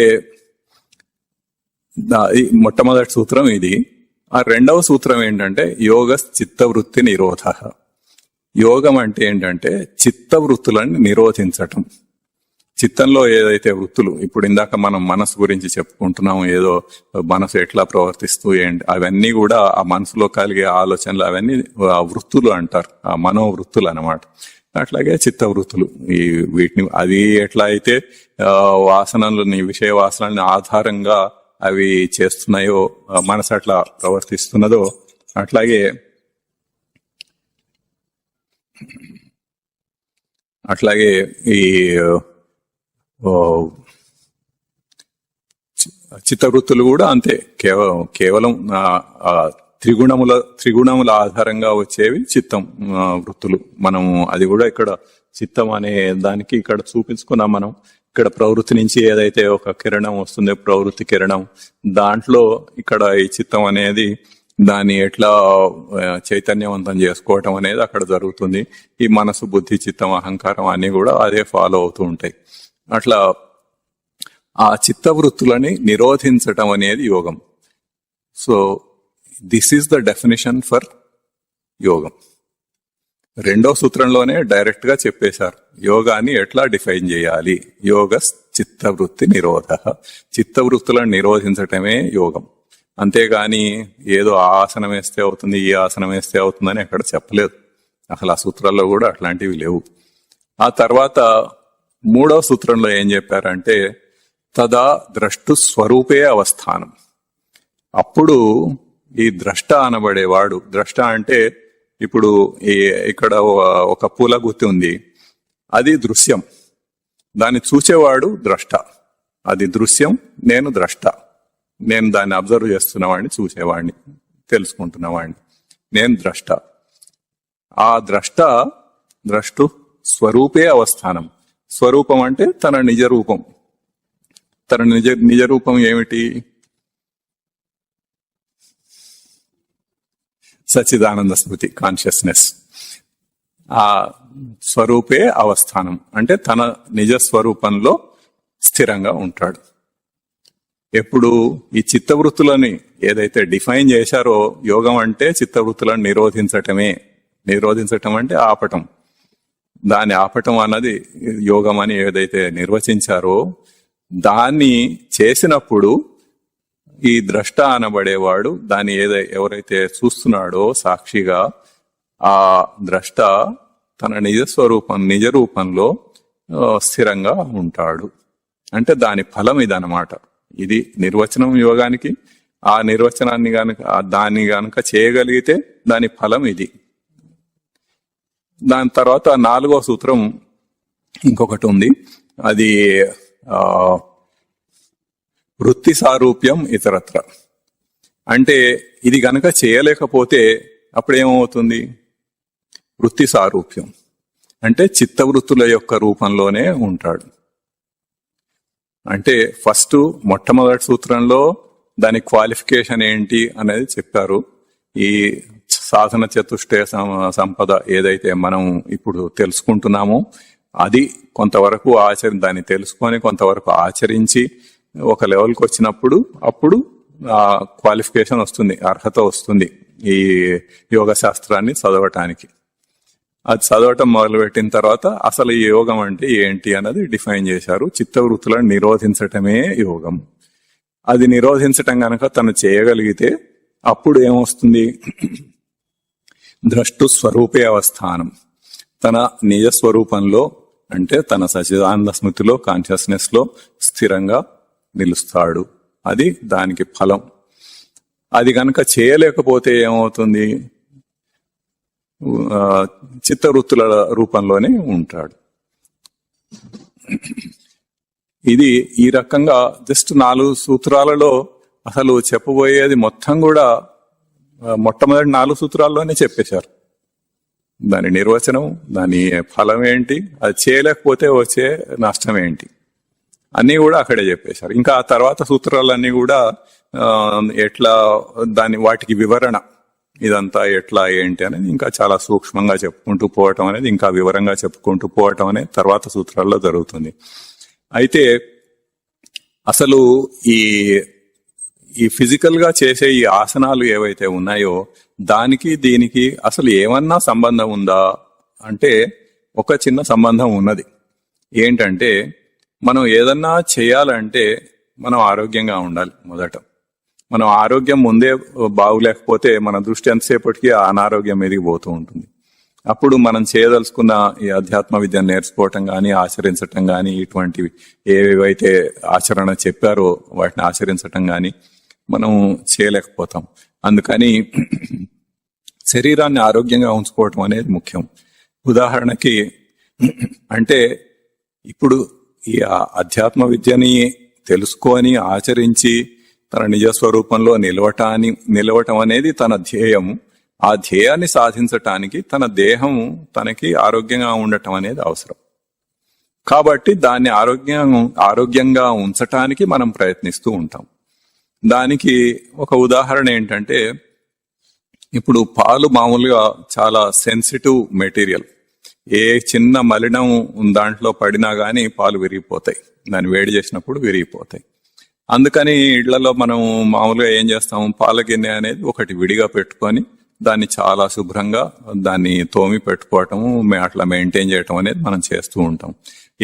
మొట్టమొదటి సూత్రం ఇది. ఆ రెండవ సూత్రం ఏంటంటే యోగ చిత్తవృత్తి నిరోధ. యోగం అంటే ఏంటంటే చిత్తవృత్తులను నిరోధించటం. చిత్తంలో ఏదైతే వృత్తులు, ఇప్పుడు ఇందాక మనం మనసు గురించి చెప్పుకుంటున్నాము, ఏదో మనసు ఎట్లా ప్రవర్తిస్తూ ఏంటి, అవన్నీ కూడా ఆ మనసులో కలిగే ఆలోచనలు అవన్నీ వృత్తులు అంటారు, ఆ మనోవృత్తులు అన్నమాట. అట్లాగే చిత్తవృత్తులు వీటిని అవి ఎట్లా అయితే వాసనలని, విషయ వాసనల్ని ఆధారంగా అవి చేస్తున్నాయో, మనసు అట్లా ప్రవర్తిస్తున్నదో, అట్లాగే ఈ చిత్తవృత్తులు కూడా అంతే. కేవలం త్రిగుణముల ఆధారంగా వచ్చేవి చిత్తం వృత్తులు. మనము అది కూడా ఇక్కడ చిత్తం అనే దానికి ఇక్కడ చూపించుకున్నాం మనం. ఇక్కడ ప్రవృత్తి నుంచి ఏదైతే ఒక కిరణం వస్తుందో ప్రవృత్తి కిరణం, దాంట్లో ఇక్కడ ఈ చిత్తం అనేది దాన్ని ఎట్లా చైతన్యవంతం చేసుకోవటం అనేది అక్కడ జరుగుతుంది. ఈ మనసు, బుద్ధి, చిత్తం, అహంకారం అన్ని కూడా అదే ఫాలో అవుతూ ఉంటాయి. అట్లా ఆ చిత్తవృత్తులని నిరోధించటం అనేది యోగం. So this is the definition for యోగం. రెండో సూత్రంలోనే డైరెక్ట్ గా చెప్పేశారు యోగాన్ని ఎట్లా డిఫైన్ చేయాలి. యోగ చిత్తవృత్తి నిరోధ, చిత్తవృత్తులను నిరోధించటమే యోగం. అంతేగాని ఏదో ఆ ఆసనం వేస్తే అవుతుంది, ఈ ఆసనం వేస్తే అవుతుందని ఎక్కడ చెప్పలేదు. అసలు ఆ సూత్రాల్లో కూడా అట్లాంటివి లేవు. ఆ తర్వాత మూడో సూత్రంలో ఏం చెప్పారంటే తదా ద్రష్టు స్వరూపే అవస్థానం. అప్పుడు ఈ ద్రష్ట అనబడేవాడు, ద్రష్ట అంటే ఇప్పుడు ఇక్కడ ఒక పూల గుత్తి ఉంది, అది దృశ్యం, దాన్ని చూసేవాడు ద్రష్ట. అది దృశ్యం, నేను ద్రష్ట. నేను దాన్ని అబ్జర్వ్ చేస్తున్నవాడిని, చూసేవాడిని, తెలుసుకుంటున్నవాడిని, నేను ద్రష్ట. ఆ ద్రష్టు స్వరూపే అవస్థానం. స్వరూపం అంటే తన నిజ రూపం. తన నిజ రూపం ఏమిటి? సచ్చిదానంద స్మృతి, కాన్షియస్నెస్. ఆ స్వరూపే అవస్థానం అంటే తన నిజ స్వరూపంలో స్థిరంగా ఉంటాడు. ఎప్పుడు ఈ చిత్తవృత్తులని ఏదైతే డిఫైన్ చేశారో, యోగం అంటే చిత్తవృత్తులను నిరోధించటమే. నిరోధించటం అంటే ఆపటం. దాన్ని ఆపటం అన్నది యోగం అని ఏదైతే నిర్వచించారో, దాన్ని చేసినప్పుడు ఈ ద్రష్ట అనబడేవాడు, దాన్ని ఎవరైతే చూస్తున్నాడో సాక్షిగా, ఆ ద్రష్ట తన నిజ రూపంలో స్థిరంగా ఉంటాడు. అంటే దాని ఫలం ఇదన్నమాట. ఇది నిర్వచనం యోగానికి. ఆ నిర్వచనాన్ని దాన్ని గనక చేయగలిగితే దాని ఫలం ఇది. దాని తర్వాత నాలుగో సూత్రం ఇంకొకటి ఉంది, అది వృత్తి సారూప్యం ఇతరత్ర. అంటే ఇది గనక చేయలేకపోతే అప్పుడేమవుతుంది? వృత్తి సారూప్యం అంటే చిత్తవృత్తుల యొక్క రూపంలోనే ఉంటాడు. అంటే ఫస్ట్ మొట్టమొదటి సూత్రంలో దాని క్వాలిఫికేషన్ ఏంటి అనేది చెప్పారు. ఈ సాధన చతుష్టయ సంపద ఏదైతే మనం ఇప్పుడు తెలుసుకుంటున్నామో అది కొంతవరకు దాన్ని తెలుసుకొని కొంతవరకు ఆచరించి ఒక లెవెల్కి వచ్చినప్పుడు అప్పుడు ఆ క్వాలిఫికేషన్ వస్తుంది, అర్హత వస్తుంది ఈ యోగ శాస్త్రాన్ని చదవటానికి. అది చదవటం మొదలుపెట్టిన తర్వాత అసలు ఈ యోగం అంటే ఏంటి అన్నది డిఫైన్ చేశారు. చిత్తవృత్తులను నిరోధించటమే యోగం. అది నిరోధించటం గనక తను చేయగలిగితే అప్పుడు ఏమొస్తుంది? ద్రష్టు స్వరూపే అవస్థానం. తన నిజ స్వరూపంలో అంటే తన సచ్చిదానంద స్మృతిలో, కాన్షియస్నెస్ లో స్థిరంగా నిలుస్తాడు. అది దానికి ఫలం. అది గనక చేయలేకపోతే ఏమవుతుంది? చిత్తవృత్తుల రూపంలోనే ఉంటాడు. ఇది ఈ రకంగా జస్ట్ 4 సూత్రాలలో అసలు చెప్పబోయేది మొత్తం కూడా మొట్టమొదటి 4 సూత్రాల్లోనే చెప్పేశారు. దాని నిర్వచనం, దాని ఫలం ఏంటి, అది చేయలేకపోతే వచ్చే నష్టం ఏంటి, అన్నీ కూడా అక్కడే చెప్పేశారు. ఇంకా ఆ తర్వాత సూత్రాలన్నీ కూడా ఎట్లా వాటికి వివరణ, ఇదంతా ఎట్లా ఏంటి అనేది ఇంకా చాలా సూక్ష్మంగా చెప్పుకుంటూ పోవటం అనేది, ఇంకా వివరంగా చెప్పుకుంటూ పోవటం అనేది తర్వాత సూత్రాల్లో జరుగుతుంది. అయితే అసలు ఈ ఫిజికల్ గా చేసే ఈ ఆసనాలు ఏవైతే ఉన్నాయో దానికి దీనికి అసలు ఏమన్నా సంబంధం ఉందా అంటే ఒక చిన్న సంబంధం ఉన్నది. ఏంటంటే మనం ఏదన్నా చేయాలంటే మనం ఆరోగ్యంగా ఉండాలి. మొదట మనం ఆరోగ్యం ముందే బాగులేకపోతే మన దృష్టి ఎంతసేపటికి అనారోగ్యం మీదకి పోతూ ఉంటుంది. అప్పుడు మనం చేయదలుచుకున్న ఈ అధ్యాత్మ విద్యను నేర్చుకోవటం కానీ, ఆచరించటం కానీ, ఇటువంటివి ఏవైతే ఆచరణ చెప్పారో వాటిని ఆచరించటం కానీ మనం చేయలేకపోతాం. అందుకని శరీరాన్ని ఆరోగ్యంగా ఉంచుకోవటం అనేది ముఖ్యం. ఉదాహరణకి అంటే ఇప్పుడు ఈ అధ్యాత్మ విద్యని తెలుసుకొని ఆచరించి తన నిజస్వరూపంలో నిలవటం అనేది తన ధ్యేయం. ఆ ధ్యేయాన్ని సాధించటానికి తన దేహం తనకి ఆరోగ్యంగా ఉండటం అనేది అవసరం. కాబట్టి దాన్ని ఆరోగ్యంగా ఉంచటానికి మనం ప్రయత్నిస్తూ ఉంటాం. దానికి ఒక ఉదాహరణ ఏంటంటే, ఇప్పుడు పాలు మామూలుగా చాలా సెన్సిటివ్ మెటీరియల్. ఏ చిన్న మలినం దాంట్లో పడినా గానీ పాలు విరిగిపోతాయి, దాన్ని వేడి చేసినప్పుడు విరిగిపోతాయి. అందుకని ఇళ్లలో మనం మామూలుగా ఏం చేస్తాం, పాల గిన్నె అనేది ఒకటి విడిగా పెట్టుకొని దాన్ని చాలా శుభ్రంగా దాన్ని తోమి పెట్టుకోవటము, అట్లా మెయింటైన్ చేయటం అనేది మనం చేస్తూ ఉంటాం.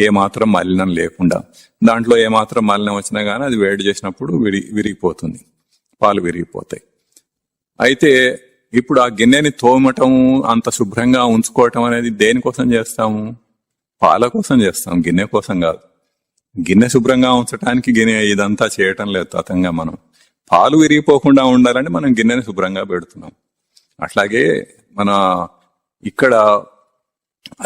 ఏమాత్రం మలినం లేకుండా. దాంట్లో ఏమాత్రం మలినం వచ్చినా గానీ అది వేడి చేసినప్పుడు విరిగిపోతుంది, పాలు విరిగిపోతాయి. అయితే ఇప్పుడు ఆ గిన్నెని తోమటం, అంత శుభ్రంగా ఉంచుకోవటం అనేది దేనికోసం చేస్తాము? పాల కోసం చేస్తాం, గిన్నె కోసం కాదు. గిన్నె శుభ్రంగా ఉంచడానికి గిన్నె ఇదంతా చేయటం లేదు తతంగా. మనం పాలు విరిగిపోకుండా ఉండాలని మనం గిన్నెని శుభ్రంగా పెడుతున్నాం. అట్లాగే మన ఇక్కడ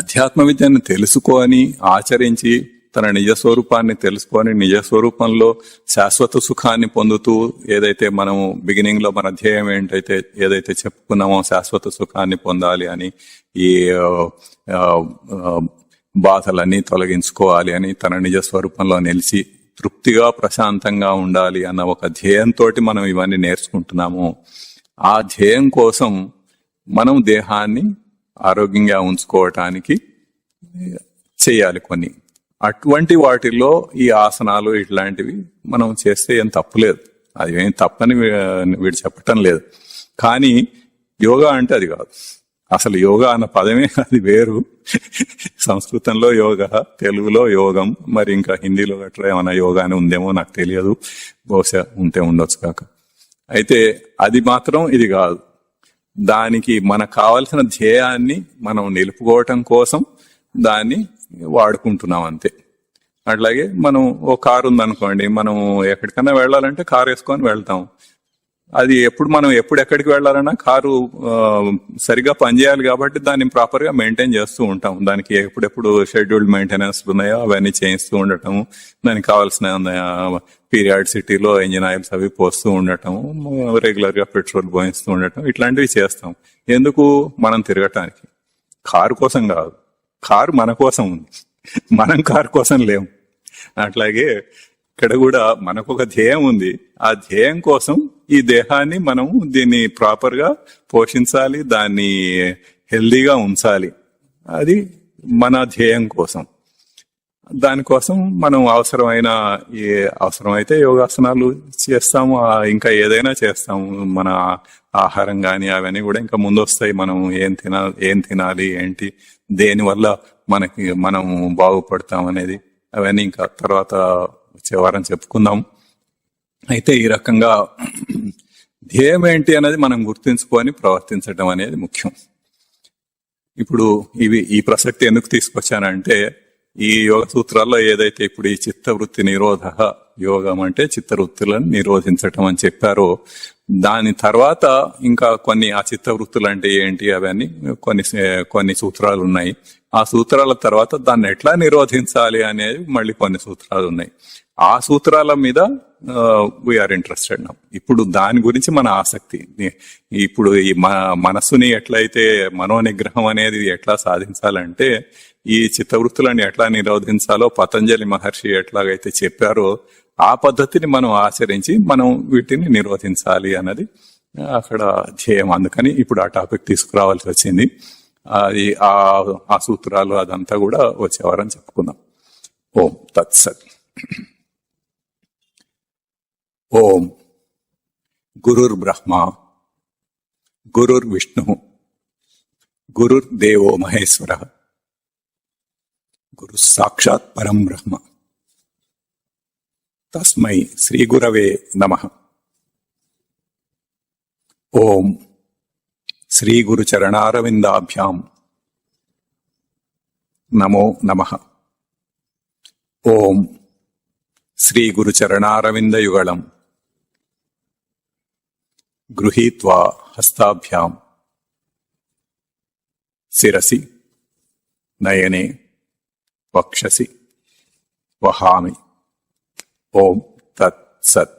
అధ్యాత్మ విద్యను తెలుసుకొని ఆచరించి తన నిజ స్వరూపాన్ని తెలుసుకొని నిజ స్వరూపంలో శాశ్వత సుఖాన్ని పొందుతూ, ఏదైతే మనము బిగినింగ్ లో మన ధ్యేయం ఏంటైతే ఏదైతే చెప్పుకున్నామో శాశ్వత సుఖాన్ని పొందాలి అని, ఈ బాధలన్నీ తొలగించుకోవాలి అని, తన నిజ స్వరూపంలో నిలిచి తృప్తిగా ప్రశాంతంగా ఉండాలి అన్న ఒక ధ్యేయంతో మనం ఇవన్నీ నేర్చుకుంటున్నాము. ఆ ధ్యేయం కోసం మనం దేహాన్ని ఆరోగ్యంగా ఉంచుకోవటానికి చేయాలి కొన్ని. అటువంటి వాటిల్లో ఈ ఆసనాలు ఇట్లాంటివి మనం చేస్తే ఏం తప్పులేదు, అది ఏం తప్పని వీడు చెప్పటం లేదు. కానీ యోగా అంటే అది కాదు. అసలు యోగా అన్న పదమే అది వేరు. సంస్కృతంలో యోగా, తెలుగులో యోగం, మరి ఇంకా హిందీలో గట్రా ఏమైనా యోగా అని ఉందేమో నాకు తెలియదు, బహుశా ఉంటే ఉండొచ్చు కాక. అయితే అది మాత్రం ఇది కాదు. దానికి మనకు కావలసిన ధ్యేయాన్ని మనం నిలుపుకోవటం కోసం దాన్ని వాడుకుంటున్నాం అంతే. అట్లాగే మనం ఓ కారు ఉందనుకోండి, మనం ఎక్కడికైనా వెళ్ళాలంటే కారు వేసుకొని వెళ్తాం. అది మనం ఎక్కడికి వెళ్ళాలన్నా కారు సరిగా పనిచేయాలి కాబట్టి దాన్ని ప్రాపర్ గా మెయింటైన్ చేస్తూ ఉంటాం. దానికి ఎప్పుడెప్పుడు షెడ్యూల్డ్ మెయింటెనెన్స్ ఉన్నాయో అవన్నీ చేయిస్తూ ఉండటము, దానికి కావాల్సిన పీరియాడిసిటీలో ఇంజిన్ ఆయిల్స్ అవి పోస్తూ ఉండటం, రెగ్యులర్ గా పెట్రోల్ పోయిస్తూ ఉండటం, ఇట్లాంటివి చేస్తాం. ఎందుకు? మనం తిరగటానికి. కారు కోసం కాదు, కారు మన కోసం ఉంది, మనం కారు కోసం లేము. అట్లాగే ఇక్కడ కూడా మనకు ఒక ధ్యేయం ఉంది. ఆ ధ్యేయం కోసం ఈ దేహాన్ని మనం దీన్ని ప్రాపర్ గా పోషించాలి, దాన్ని హెల్దీగా ఉంచాలి. అది మన ధ్యేయం కోసం. దానికోసం మనం అవసరమైతే యోగాసనాలు చేస్తాము, ఇంకా ఏదైనా చేస్తాము. మన ఆహారం కానీ అవన్నీ కూడా ఇంకా ముందు వస్తాయి. మనం ఏం తినాలి, ఏంటి, దేనివల్ల మనం బాగుపడతాం అనేది అవన్నీ ఇంకా తర్వాత వచ్చే వారం చెప్పుకుందాం. అయితే ఈ రకంగా ధ్యేయం ఏంటి అనేది మనం గుర్తించుకొని ప్రవర్తించడం అనేది ముఖ్యం. ఇప్పుడు ఈ ప్రసక్తి ఎందుకు తీసుకొచ్చానంటే, ఈ యోగ సూత్రాల్లో ఏదైతే ఇప్పుడు ఈ చిత్తవృత్తి నిరోధ యోగం అంటే చిత్తవృత్తులను నిరోధించటం అని చెప్పారో, దాని తర్వాత ఇంకా ఆ చిత్తవృత్తులు అంటే ఏంటి అవన్నీ కొన్ని సూత్రాలు ఉన్నాయి. ఆ సూత్రాల తర్వాత దాన్ని ఎట్లా నిరోధించాలి అనేది మళ్ళీ కొన్ని సూత్రాలు ఉన్నాయి. ఆ సూత్రాల మీద వీఆర్ ఇంట్రెస్టెడ్ నౌ. ఇప్పుడు దాని గురించి మన ఆసక్తి. ఇప్పుడు ఈ మనస్సుని ఎట్లయితే మనోనిగ్రహం అనేది ఎట్లా సాధించాలంటే, ఈ చిత్తవృత్తులను ఎట్లా నిరోధించాలో పతంజలి మహర్షి ఎట్లాగైతే చెప్పారో ఆ పద్ధతిని మనం ఆచరించి మనం వీటిని నిరోధించాలి అన్నది అక్కడ ధ్యేయం. అందుకని ఇప్పుడు ఆ టాపిక్ తీసుకురావాల్సి వచ్చింది. అది ఆ సూత్రాలు అదంతా కూడా వచ్చే వారం చెప్పుకుందాం. ఓం తత్సత్. ఓం గురుర్ బ్రహ్మ గురుర్ విష్ణు గురుర్ దేవో మహేశ్వర గురు సాక్షాత్ పరం బ్రహ్మ తస్మై శ్రీ గురవే నమః. ఓం శ్రీ గురు చరణారవిందాభ్యాం నమో నమః. ఓం శ్రీ గురు చరణారవిందయుగళం గృహీత్వా హస్తాభ్యాం శిరసి నయనే వక్షసి వహామి. ఓం తత్ సత్.